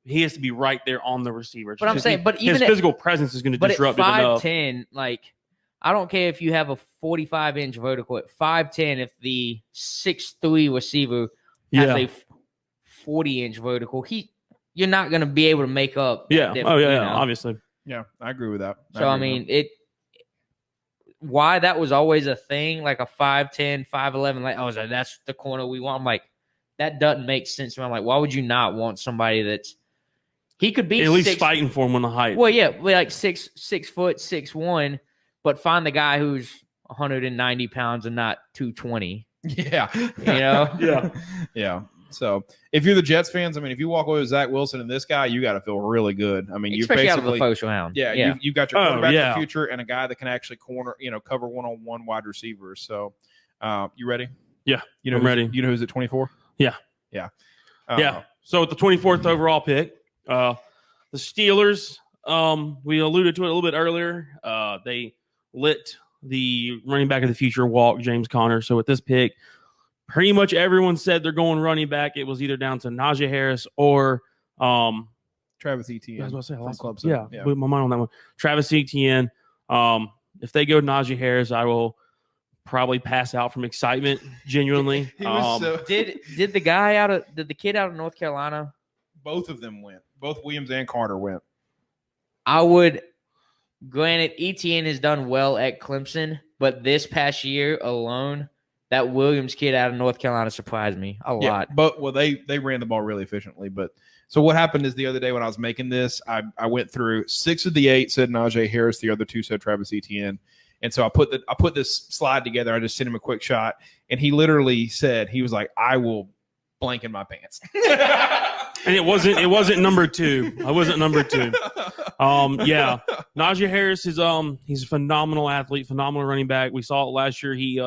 He has to be right there on the receiver. But I'm saying, but even his physical presence is going to but disrupt at it enough. 5'10", like I don't care if you have a 45-inch vertical at 5'10", if the 6'3" receiver has a 40-inch vertical, you're not going to be able to make up. Yeah. Oh yeah, you know? obviously. Yeah, I agree with that. So I mean, why that was always a thing, like a 5'10", 5'11", like that's the corner we want. I'm like, that doesn't make sense to me. I'm like, why would you not want somebody that's he could be at least fighting for him on the height? Well, yeah, like 6 foot 6'1", but find the guy who's 190 pounds and not 220. Yeah. You know? Yeah. Yeah. So if you're the Jets fans, I mean, if you walk away with Zach Wilson and this guy, you got to feel really good. I mean, you Especially out of the basically first round. Yeah, you've got your quarterback yeah. of the future and a guy that can actually cover one-on-one wide receivers. So, you ready? Yeah, I'm ready. You know who's at 24? Yeah. Yeah. Yeah. So at the 24th overall pick, the Steelers, we alluded to it a little bit earlier. They let the running back of the future walk, James Conner. So with this pick, pretty much everyone said they're going running back. It was either down to Najee Harris or Travis Etienne. I was about to say from Clemson. Clemson. Yeah, blew my mind on that one. Travis Etienne. If they go Najee Harris, I will probably pass out from excitement. Genuinely, Did the kid out of North Carolina? Both of them went. Both Williams and Carter went. I would. Granted, Etienne has done well at Clemson, but this past year alone, that Williams kid out of North Carolina surprised me a lot. But they ran the ball really efficiently. But so what happened is the other day when I was making this, I went through 6 of the 8 said Najee Harris, the other 2 said Travis Etienne. And so I put this slide together. I just sent him a quick shot, and he literally said, he was like, I will blank in my pants. And it wasn't number 2. I wasn't number 2. Yeah. Najee Harris is he's a phenomenal athlete, phenomenal running back. We saw it last year. He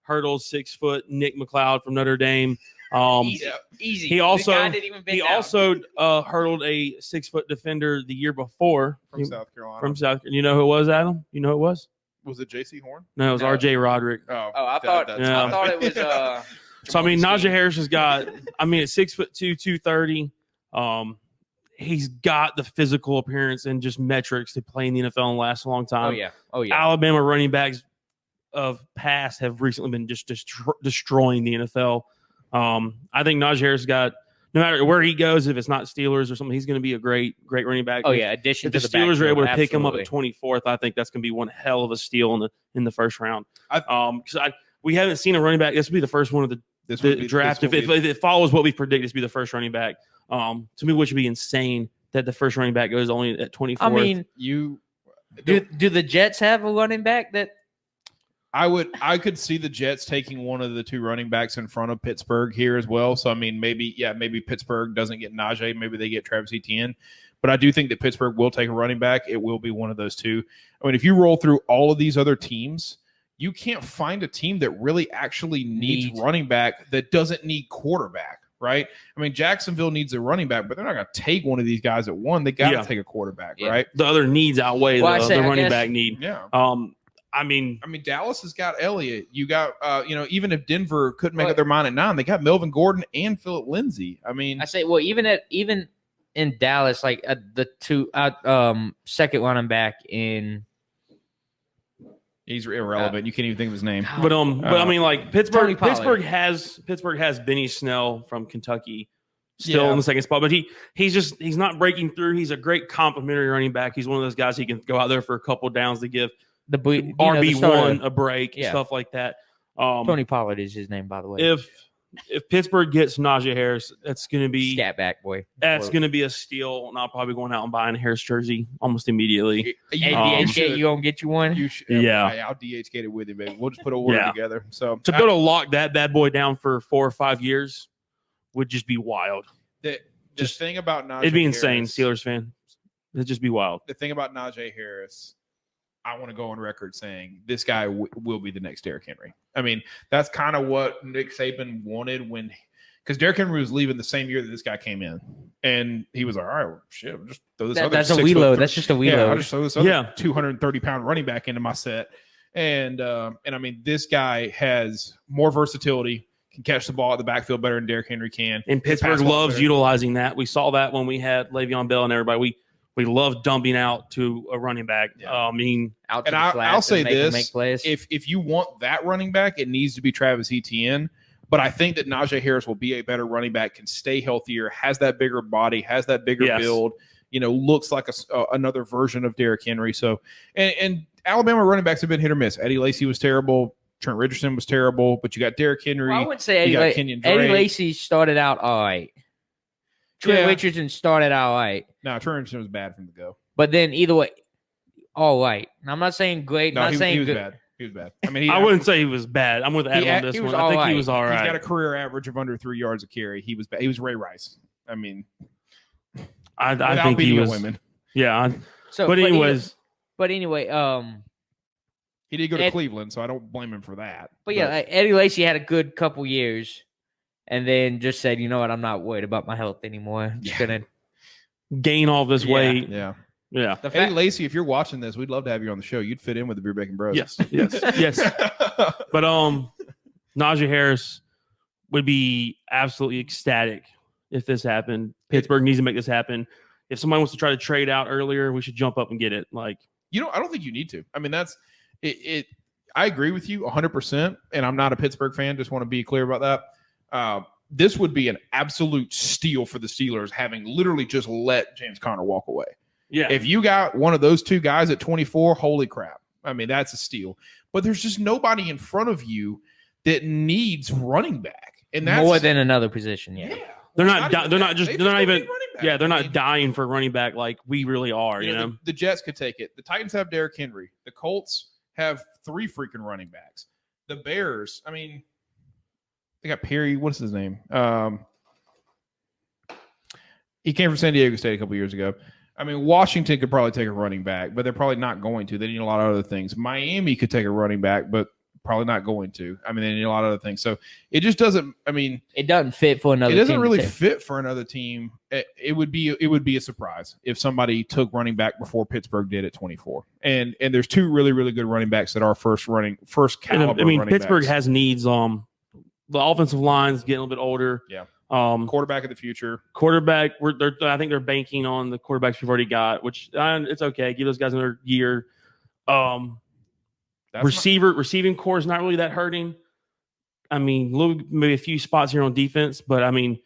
hurdled 6 foot Nick McLeod from Notre Dame. Easy. He also hurdled hurdled a 6 foot defender the year before from South Carolina. From South. You know who it was, Adam? You know who it was? Was it J.C. Horn? No, it was R.J. Roderick. I thought it was. So I mean, Najee Harris has got. I mean, at 6'2", 230. He's got the physical appearance and just metrics to play in the NFL and last a long time. Oh yeah. Alabama running backs of past have recently been just destroying the NFL. I think Najee Harris got, no matter where he goes, if it's not Steelers or something, he's going to be a great running back. Addition if to the the Steelers are able to backfield, pick him up at 24th, I think that's going to be one hell of a steal in the first round. Because we haven't seen a running back. This will be the first one of the draft. If it follows what we predict, this will be the first running back. To me, which would be insane that the first running back goes only at 24th. I mean, do the Jets have a running back that? I could see the Jets taking one of the 2 running backs in front of Pittsburgh here as well. So I mean, maybe Pittsburgh doesn't get Najee, maybe they get Travis Etienne. But I do think that Pittsburgh will take a running back. It will be one of those 2. I mean, if you roll through all of these other teams, you can't find a team that really actually needs running back that doesn't need quarterback, right? I mean, Jacksonville needs a running back, but they're not going to take one of these guys at 1. They got to take a quarterback, right? The other needs outweigh the running back need. Yeah. I mean, Dallas has got Elliott. You got, even if Denver couldn't make up their mind at 9, they got Melvin Gordon and Phillip Lindsay. I mean, I say, well, even in Dallas, like the 2 second running back in. He's irrelevant. You can't even think of his name. But I mean, like Pittsburgh has Benny Snell from Kentucky still in the second spot, but he's not breaking through. He's a great complimentary running back. He's one of those guys he can go out there for a couple downs to give the RB1 a break, stuff like that. Tony Pollard is his name, by the way. If Pittsburgh gets Najee Harris, that's going to be scat back boy. That's going to be a steal, and I'll probably going out and buying a Harris jersey almost immediately. Hey, DHK, you gonna get you one? You should, I'll DHK it with you, baby. We'll just put a order together. So to go to lock that bad boy down for 4 or 5 years would just be wild. The thing about Najee, it'd be insane, Harris, Steelers fan. It'd just be wild. The thing about Najee Harris, I want to go on record saying this guy will be the next Derrick Henry. I mean, that's kind of what Nick Saban wanted because Derrick Henry was leaving the same year that this guy came in, and he was like, all right, well, shit, I'll just throw this other That's a wheel load. That's just a wheel load. I'll just throw this other 230-pound running back into my set. And I mean, this guy has more versatility, can catch the ball at the backfield better than Derrick Henry can. And Pittsburgh loves utilizing that. We saw that when we had Le'Veon Bell and everybody. We love dumping out to a running back. Yeah. I mean, Out to and the flats I'll say make this: plays. if you want that running back, it needs to be Travis Etienne. But I think that Najee Harris will be a better running back, can stay healthier, has that bigger body, has that bigger build. Looks like another version of Derrick Henry. So, and Alabama running backs have been hit or miss. Eddie Lacy was terrible. Trent Richardson was terrible. But you got Derrick Henry. Well, I would say Eddie Lacy started out all right. Trent Richardson started out all right. No, Trent Richardson was bad from the go. But then either way, all right. And I'm not saying great. No, not saying he was good. bad. He was bad. I mean, I wouldn't say he was bad. I'm with Adam on this one. I think he was all right. He's got a career average of under 3 yards a carry. He was bad. He was Ray Rice. I mean, I think he was. Women. Yeah. But anyway, he did go to Cleveland, so I don't blame him for that. But yeah, Eddie Lacy had a good couple years, and then just said, you know what, I'm not worried about my health anymore. I'm just gonna gain all this weight. Yeah. Yeah. Eddie Lacy, if you're watching this, we'd love to have you on the show. You'd fit in with the Beer Bacon Bros. Yes. But Najee Harris would be absolutely ecstatic if this happened. Pittsburgh needs to make this happen. If somebody wants to try to trade out earlier, we should jump up and get it. Like, I don't think you need to. I mean, that's it. I agree with you 100%, and I'm not a Pittsburgh fan. Just want to be clear about that. This would be an absolute steal for the Steelers, having literally just let James Conner walk away. Yeah. If you got one of those two guys at 24, holy crap. I mean, that's a steal. But there's just nobody in front of you that needs running back. And that's more than another position. Yeah. They're not dying for running back like we really are, you know. The Jets could take it. The Titans have Derrick Henry. The Colts have 3 freaking running backs. The Bears, I mean, they got Perry, what's his name? He came from San Diego State a couple years ago. I mean, Washington could probably take a running back, but they're probably not going to. They need a lot of other things. Miami could take a running back, but probably not going to. I mean, they need a lot of other things. So it just doesn't. I mean, it doesn't fit for another. It doesn't really fit for another team. It would be a surprise if somebody took running back before Pittsburgh did at 24. And there's 2 really, really good running backs that are first caliber. I mean, Pittsburgh has needs. The offensive line's getting a little bit older. Yeah. Quarterback of the future. Quarterback. I think they're banking on the quarterbacks we've already got, which it's okay. Give those guys another year. Receiving core is not really that hurting. I mean, maybe a few spots here on defense, but I mean,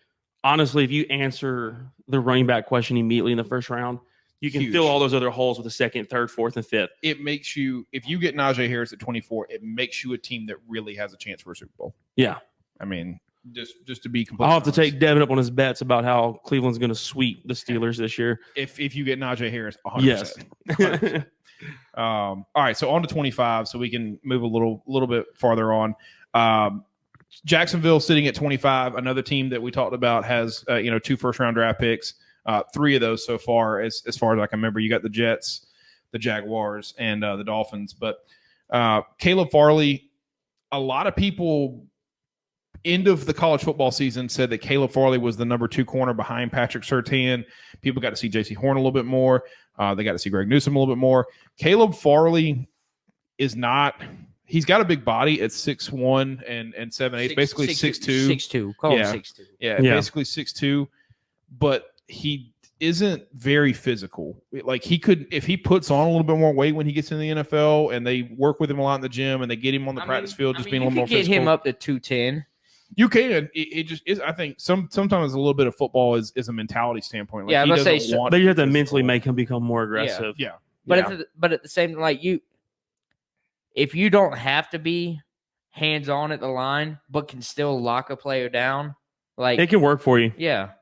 honestly, if you answer the running back question immediately in the first round, you can fill all those other holes with the second, third, fourth, and fifth. It makes you, if you get Najee Harris at 24, it makes you a team that really has a chance for a Super Bowl. Yeah. I mean, just to be completely I'll have to take Devin up on his bets about how Cleveland's going to sweep the Steelers this year. If you get Najee Harris, 100%. Yes. 100%. All right, so on to 25, so we can move a little bit farther on. Jacksonville sitting at 25, another team that we talked about has 2 first-round draft picks. 3 of those so far, as far as I can remember. You got the Jets, the Jaguars, and the Dolphins. But Caleb Farley, a lot of people end of the college football season said that Caleb Farley was the number 2 corner behind Patrick Surtain. People got to see J.C. Horn a little bit more. They got to see Greg Newsome a little bit more. Caleb Farley is not – he's got a big body at 6'1" and 7'8", basically 6'2". 6'2". Call him 6'2". Yeah, basically 6'2", but he isn't very physical. Like, he could – if he puts on a little bit more weight when he gets in the NFL and they work with him a lot in the gym and they get him on the practice field just being a little more physical. You can get him up to 210. You can. It just is. I think sometimes a little bit of football is a mentality standpoint. Like, yeah, but you have to mentally make him become more aggressive. Yeah. But at the same time, if you don't have to be hands on at the line, but can still lock a player down, it can work for you. Yeah.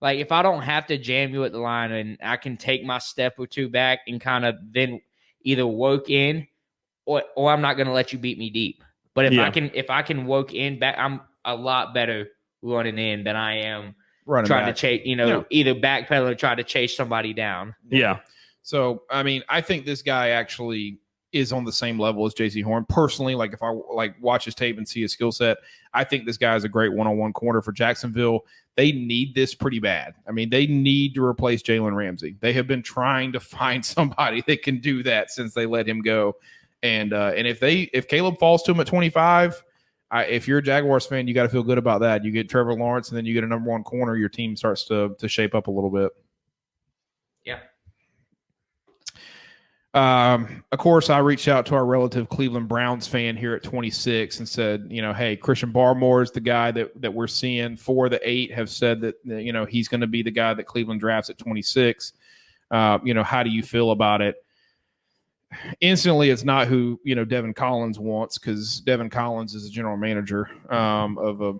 Like, if I don't have to jam you at the line and I can take my step or 2 back and kind of then either work in, or I'm not going to let you beat me deep. But if I can work in back, I'm a lot better running in than I am trying to chase, either backpedal or try to chase somebody down. Yeah. So, I mean, I think this guy actually is on the same level as J.C. Horn. Personally, like if I like watch his tape and see his skill set, I think this guy is a great one-on-one corner for Jacksonville. They need this pretty bad. I mean, they need to replace Jalen Ramsey. They have been trying to find somebody that can do that since they let him go. And if Caleb falls to him at 25, if you're a Jaguars fan, you got to feel good about that. You get Trevor Lawrence, and then you get a number one corner. Your team starts to shape up a little bit. Yeah. Of course, I reached out to our relative Cleveland Browns fan here at 26 and said, hey, Christian Barmore is the guy that we're seeing. 4 of the 8 have said that, he's going to be the guy that Cleveland drafts at 26. How do you feel about it? Instantly, it's not who, Devin Collins wants, because Devin Collins is a general manager of a,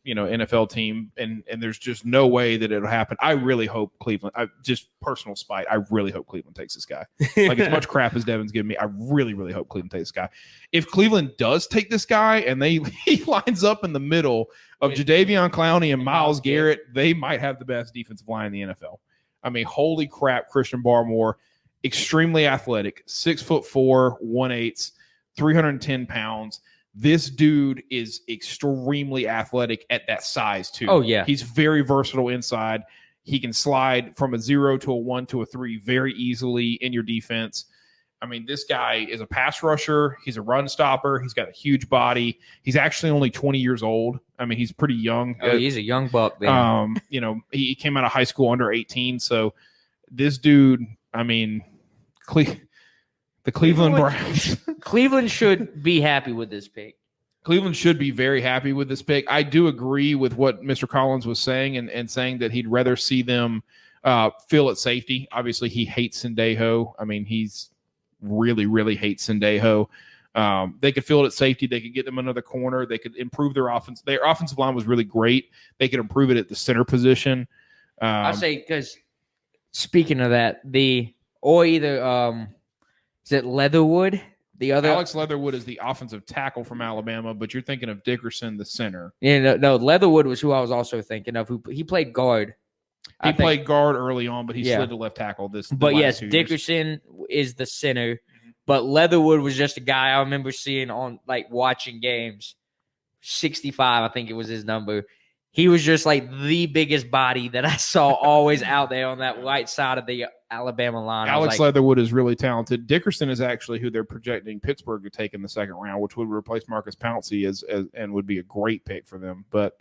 NFL team. And there's just no way that it'll happen. I really hope Cleveland, just personal spite, I really hope Cleveland takes this guy. Like, as much crap as Devin's giving me, I really, really hope Cleveland takes this guy. If Cleveland does take this guy and he lines up in the middle of Jadeveon Clowney and Myles Garrett, they might have the best defensive line in the NFL. I mean, holy crap, Christian Barmore. Extremely athletic, 6'4", 1/8, 310 pounds. This dude is extremely athletic at that size too. Oh yeah, he's very versatile inside. He can slide from a 0 to a 1 to a 3 very easily in your defense. I mean, this guy is a pass rusher. He's a run stopper. He's got a huge body. He's actually only 20 years old. I mean, he's pretty young. Oh, he's a young buck. Then. He came out of high school under 18. So this dude. I mean, the Cleveland Browns. Cleveland should be happy with this pick. Cleveland should be very happy with this pick. I do agree with what Mr. Collins was saying and saying that he'd rather see them fill at safety. Obviously, he hates Sendejo. I mean, he's really, really hates Sendejo. They could fill it at safety. They could get them another corner. They could improve their offense. Their offensive line was really great. They could improve it at the center position. I say, because speaking of that, either is it Leatherwood? The other Alex Leatherwood is the offensive tackle from Alabama, but you're thinking of Dickerson, the center. Yeah, no, Leatherwood was who I was also thinking of. He played guard. He played guard early on, but he slid to left tackle But yes, Dickerson is the center. Mm-hmm. But Leatherwood was just a guy I remember seeing on, like, watching games. 65, I think it was his number. He was just like the biggest body that I saw always out there on that right side of the Alabama line. Alex Leatherwood is really talented. Dickerson is actually who they're projecting Pittsburgh to take in the second round, which would replace Marcus Pouncey and would be a great pick for them. But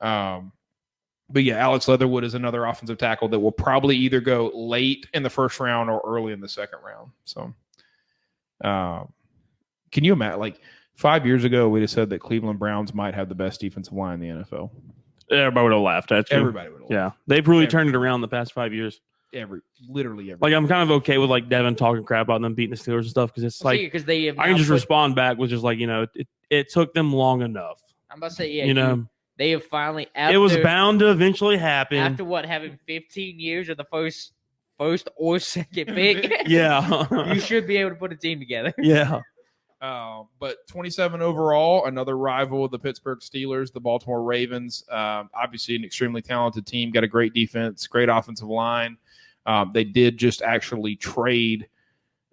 yeah, Alex Leatherwood is another offensive tackle that will probably either go late in the first round or early in the second round. So can you imagine, like, 5 years ago, we'd have said that Cleveland Browns might have the best defensive line in the NFL. Everybody would have laughed at you. Everybody would have laughed. Yeah. They've really turned it around the past 5 years. Literally every. Like, I'm kind of okay with, like, Devin talking crap about them beating the Steelers and stuff, because it's like, because I can just respond back with just like, it took them long enough. I'm about to say, yeah, they have finally. It was bound to eventually happen. After having 15 years of the first or second pick. Yeah. You should be able to put a team together. Yeah. But 27 overall, another rival of the Pittsburgh Steelers, the Baltimore Ravens. Obviously an extremely talented team, got a great defense, great offensive line. They did just actually trade.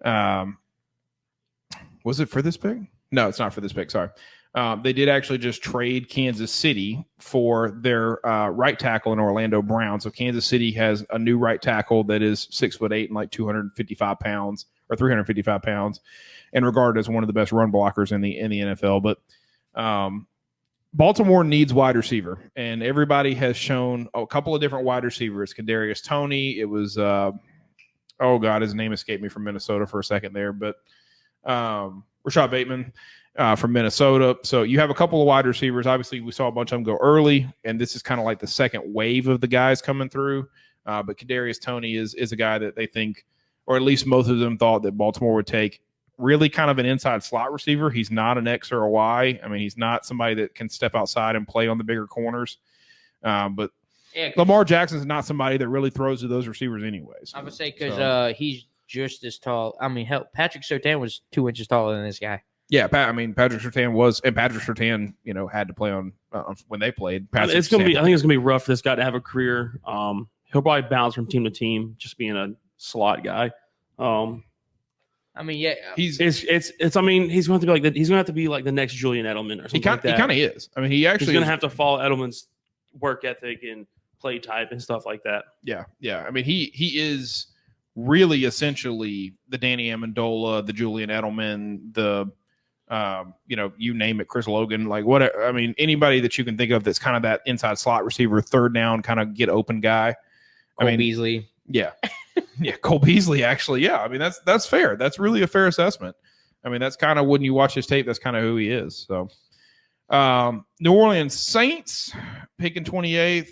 Was it for this pick? No, it's not for this pick. Sorry. They did actually just trade Kansas City for their right tackle in Orlando Brown. So Kansas City has a new right tackle that is 6'8" and like 255 pounds or 355 pounds, and regarded as one of the best run blockers in the NFL. But Baltimore needs wide receiver, and everybody has shown a couple of different wide receivers. Kadarius Toney. It was his name escaped me, from Minnesota for a second there, but Rashad Bateman from Minnesota. So you have a couple of wide receivers. Obviously, we saw a bunch of them go early, and this is kind of like the second wave of the guys coming through. But Kadarius Toney is a guy that they think, or at least most of them thought, that Baltimore would take. Really kind of an inside slot receiver. He's not an X or a Y. I mean, he's not somebody that can step outside and play on the bigger corners. But Lamar Jackson is not somebody that really throws to those receivers anyways. I would say because he's just as tall. I mean, hell, Patrick Surtain was 2 inches taller than this guy. Yeah, Patrick Surtain was, and Patrick Surtain, had to play on when they played. I think it's gonna be rough for this guy to have a career. He'll probably bounce from team to team, just being a slot guy. I mean, yeah, It's. I mean, he's going to be like he's going to have to be like the next Julian Edelman or something. He kind of is. I mean, he's going to have to follow Edelman's work ethic and play type and stuff like that. Yeah. I mean, he is really essentially the Danny Amendola, the Julian Edelman, the you name it, Chris Logan, like whatever. I mean, anybody that you can think of that's kind of that inside slot receiver, third down, kind of get open guy. Cole Beasley. Yeah. Yeah. Cole Beasley, actually. Yeah. I mean, that's fair. That's really a fair assessment. I mean, that's kind of when you watch his tape, that's kind of who he is. So, New Orleans Saints picking 28th.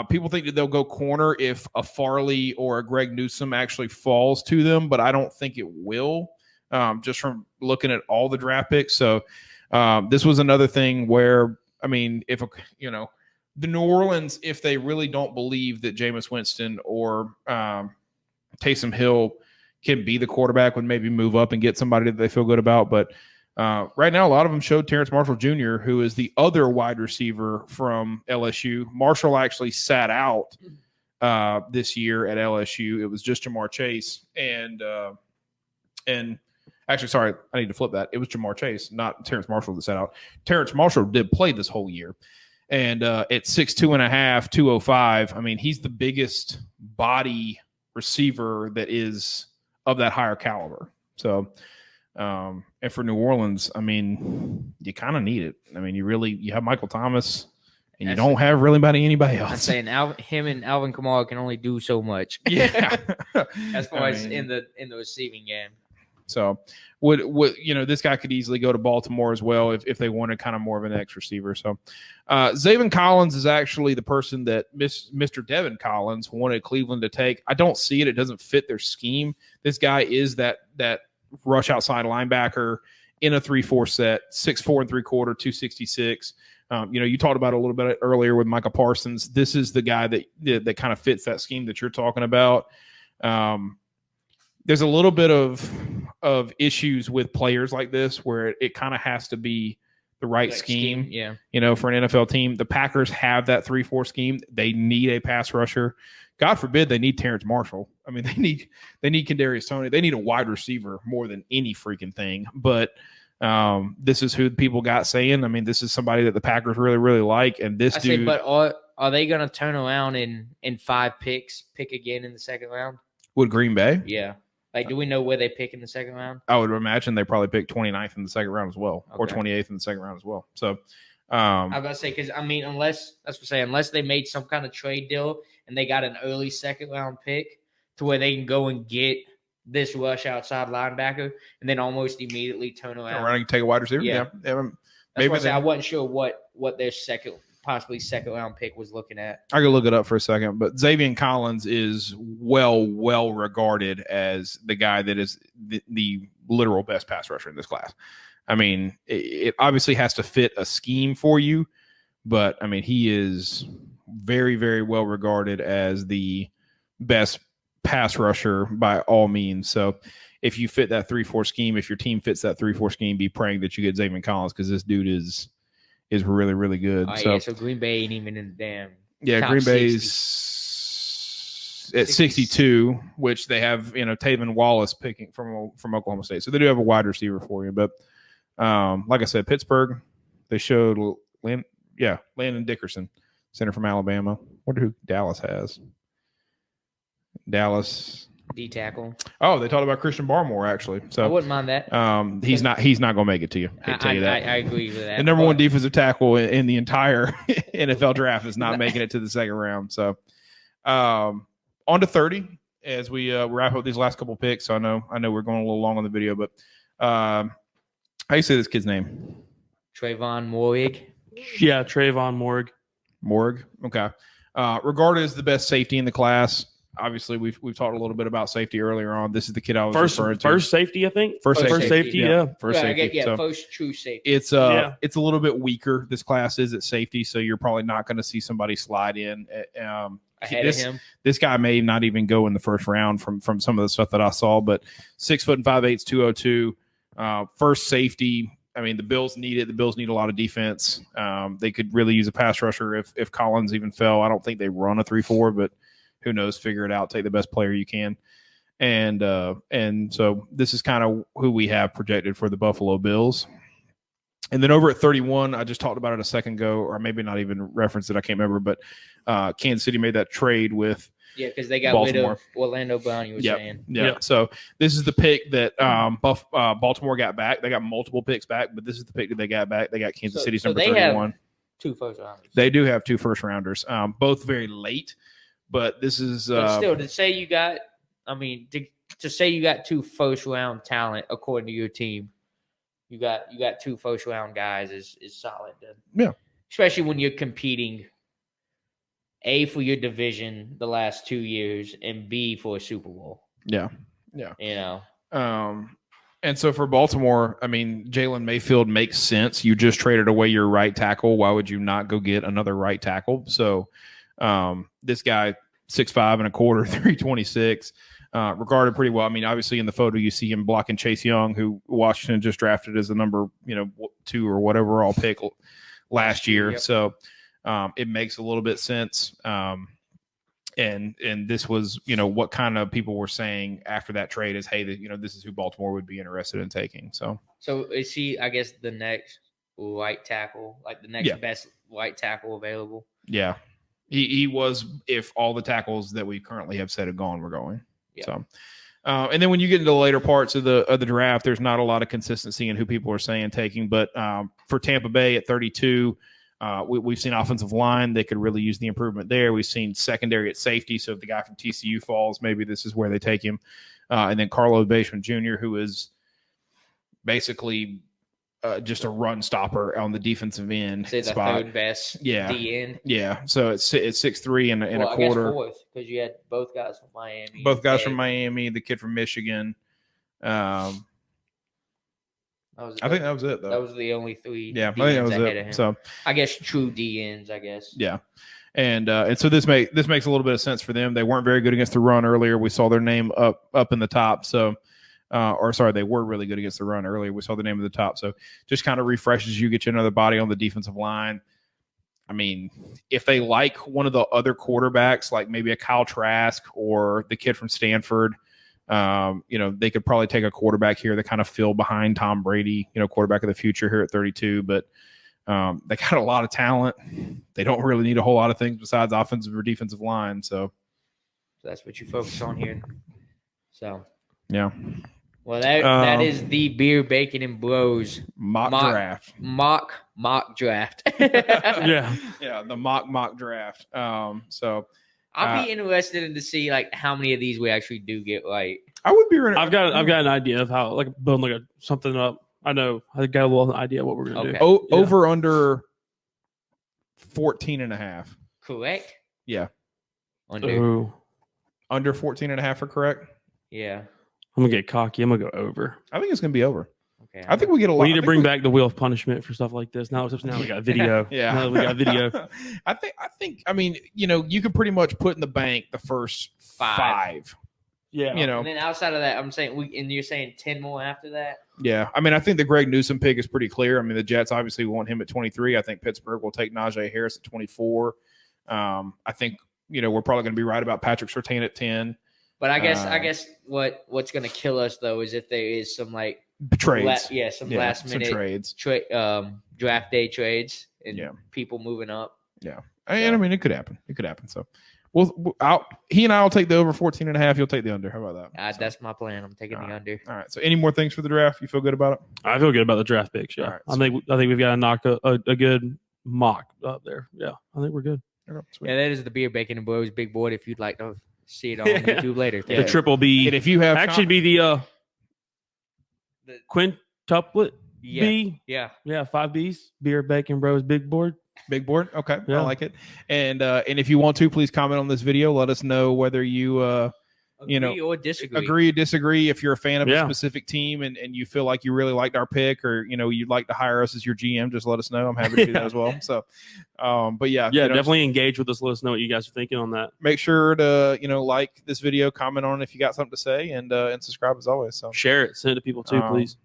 People think that they'll go corner if a Farley or a Greg Newsome actually falls to them, but I don't think it will. Just from looking at all the draft picks. So this was another thing where, I mean, if the New Orleans, if they really don't believe that Jameis Winston or Taysom Hill can be the quarterback, would maybe move up and get somebody that they feel good about. But right now, a lot of them showed Terrence Marshall Jr., who is the other wide receiver from LSU. Marshall actually sat out this year at LSU. It was just Jamar Chase and actually, sorry, I need to flip that. It was Jamar Chase, not Terrence Marshall that sat out. Terrence Marshall did play this whole year. And at 6'2.5", 205, I mean, he's the biggest body receiver that is of that higher caliber. So, and for New Orleans, I mean, you kind of need it. I mean, you have Michael Thomas, and you don't have really anybody else. I'm saying him and Alvin Kamara can only do so much. Yeah. As far as in the receiving game. So would this guy could easily go to Baltimore as well if they wanted kind of more of an X receiver. So Zaven Collins is actually the person that Mr. Devin Collins wanted Cleveland to take. I don't see it. It doesn't fit their scheme. This guy is that rush outside linebacker in a 3-4 set, 6'4 3/4, 266. You talked about it a little bit earlier with Micah Parsons. This is the guy that kind of fits that scheme that you're talking about. There's a little bit of issues with players like this where it kind of has to be the right scheme. Yeah. For an NFL team. The Packers have that 3-4 scheme. They need a pass rusher. God forbid they need Terrence Marshall. I mean, they need Kadarius Toney. They need a wide receiver more than any freaking thing. But this is who people got saying. I mean, this is somebody that the Packers really, really like. And this dude. But are they going to turn around in 5 picks, pick again in the second round? Would Green Bay? Yeah. Like, do we know where they pick in the second round? I would imagine they probably pick 29th in the second round as well, or 28th in the second round as well. So, I was about to say, because I mean, unless they made some kind of trade deal and they got an early second round pick to where they can go and get this rush outside linebacker and then almost immediately turn around. Running, take a wide receiver. Yeah. Maybe I wasn't sure what their possibly second round pick was looking at. I could look it up for a second, but Zaven Collins is well regarded as the guy that is the literal best pass rusher in this class. I mean, it obviously has to fit a scheme for you, but I mean, he is very, very well regarded as the best pass rusher by all means. So if you fit that 3-4 scheme, if your team fits that 3-4 scheme, be praying that you get Zaven Collins, because this dude is really, really good. So Green Bay ain't even in the damn top Green 60. Bay's at 62, which they have, Taven Wallace picking from Oklahoma State. So they do have a wide receiver for you. But like I said, Pittsburgh, they showed Landon Dickerson, center from Alabama. Wonder who Dallas has. Dallas D tackle. Oh, they talked about Christian Barmore actually. So I wouldn't mind that. He's not going to make it to you. I tell you that. I agree with that. The number one defensive tackle in the entire NFL draft is not making it to the second round. So, on to 30 as we wrap up these last couple picks. So I know we're going a little long on the video, but how do you say this kid's name? Trayvon Moehrig. Yeah, Trayvon Moehrig. Moehrig. Okay. Regarded as the best safety in the class. Obviously, we've talked a little bit about safety earlier on. This is the kid I was referring to. First safety, I think. First safety, yeah. First safety. Yeah, first true safety. It's a little bit weaker. This class is at safety, so you're probably not going to see somebody slide in ahead of him. This guy may not even go in the first round from some of the stuff that I saw. But 6'5", 202, first safety. I mean, the Bills need it. The Bills need a lot of defense. They could really use a pass rusher if Collins even fell. I don't think they run a 3-4, but who knows? Figure it out. Take the best player you can. And so this is kind of who we have projected for the Buffalo Bills. And then over at 31, I just talked about it a second ago, or maybe not even referenced it. I can't remember, but Kansas City made that trade with because they got rid of Orlando Brown, you were saying. Yeah. So this is the pick that Baltimore got back. They got multiple picks back, but this is the pick that they got back. They got Kansas City's number 31. Have 2 first rounders. They do have 2 first rounders, both very late. But this is but still to say you got. I mean, to say you got 2 first round talent according to your team. You got 2 first round guys is solid. Yeah. Especially when you're competing A for your division the last 2 years and B for a Super Bowl. Yeah. Yeah. You know. And so for Baltimore, I mean, Jalen Mayfield makes sense. You just traded away your right tackle. Why would you not go get another right tackle? So this guy 6'5" and a quarter, 326. Regarded pretty well. I mean, obviously in the photo you see him blocking Chase Young, who Washington just drafted as the number 2 or whatever all pick last year. Yep. So it makes a little bit sense. And this was what kind of people were saying after that trade is, hey, this is who Baltimore would be interested in taking. So is he, I guess, the next right tackle, like the next best right tackle available? Yeah, he was. If all the tackles that we currently have said are gone, we're going. Yeah. So, and then when you get into the later parts of the draft, there's not a lot of consistency in who people are saying taking. But for Tampa Bay at 32, we've seen offensive line. They could really use the improvement there. We've seen secondary at safety. So if the guy from TCU falls, maybe this is where they take him. And then Carlo Bateman Jr., who is basically just a run stopper on the defensive end. Say the spot. Third best D end. Yeah. So it's 6'3" and a quarter. Because you had both guys from Miami. Both guys from Miami, the kid from Michigan. I think that was it, though. That was the only 3. Yeah, I think that was it. So I guess true D ends. I guess. Yeah, and so this makes a little bit of sense for them. They weren't very good against the run earlier. We saw their name up in the top. So. They were really good against the run earlier. We saw the name at the top. So just kind of refreshes you, get you another body on the defensive line. I mean, if they like one of the other quarterbacks, like maybe a Kyle Trask or the kid from Stanford, they could probably take a quarterback here that kind of fill behind Tom Brady, quarterback of the future here at 32. But they got a lot of talent. They don't really need a whole lot of things besides offensive or defensive line. So that's what you focus on here. So, yeah. Well, that is the Beer, Bacon, and Bros mock draft. Mock draft. Yeah. Yeah, the mock draft. So I'll be interested to see how many of these we actually do get right. I would be. I've got an idea of how building something up. I know I got a little idea of what we're gonna do. Over under 14.5. Correct. Yeah. Under 14.5 are correct. Yeah. I'm gonna get cocky. I'm gonna go over. I think it's gonna be over. Okay. I think we get a lot. We need to bring back the wheel of punishment for stuff like this. Now we got video. Yeah. Now we got video. I think. I mean, you could pretty much put in the bank the first 5. Yeah. And then outside of that, I'm saying and you're saying 10 more after that. Yeah. I mean, I think the Greg Newsome pick is pretty clear. I mean, the Jets obviously want him at 23. I think Pittsburgh will take Najee Harris at 24. I think we're probably going to be right about Patrick Surtain at 10. But I guess what's going to kill us though is if there is some trades. Some last minute trades, draft day trades, and people moving up. Yeah, I mean it could happen. So, he and I will take the over 14.5. You'll take the under. How about that? That's my plan. I'm taking the under. All right. So, any more things for the draft? You feel good about it? I feel good about the draft picks. Yeah, I think we've got to knock a good mock up there. Yeah, I think we're good. Yeah, that is the Beer, Bacon, and Bros big board. If you'd like to see it on YouTube later. The triple B. And if you have be the quintuplet B. Yeah, 5 Bs. Beer, Bacon, Bros big board. Big board. Okay. Yeah. I like it. And if you want to, please comment on this video. Let us know whether you agree or disagree. Agree or disagree. If you're a fan of a specific team and you feel like you really liked our pick, or you'd like to hire us as your GM, just let us know. I'm happy to do that as well. So, but definitely engage with us. Let us know what you guys are thinking on that. Make sure to like this video, comment on it if you got something to say, and subscribe as always. So share it, send it to people too, please.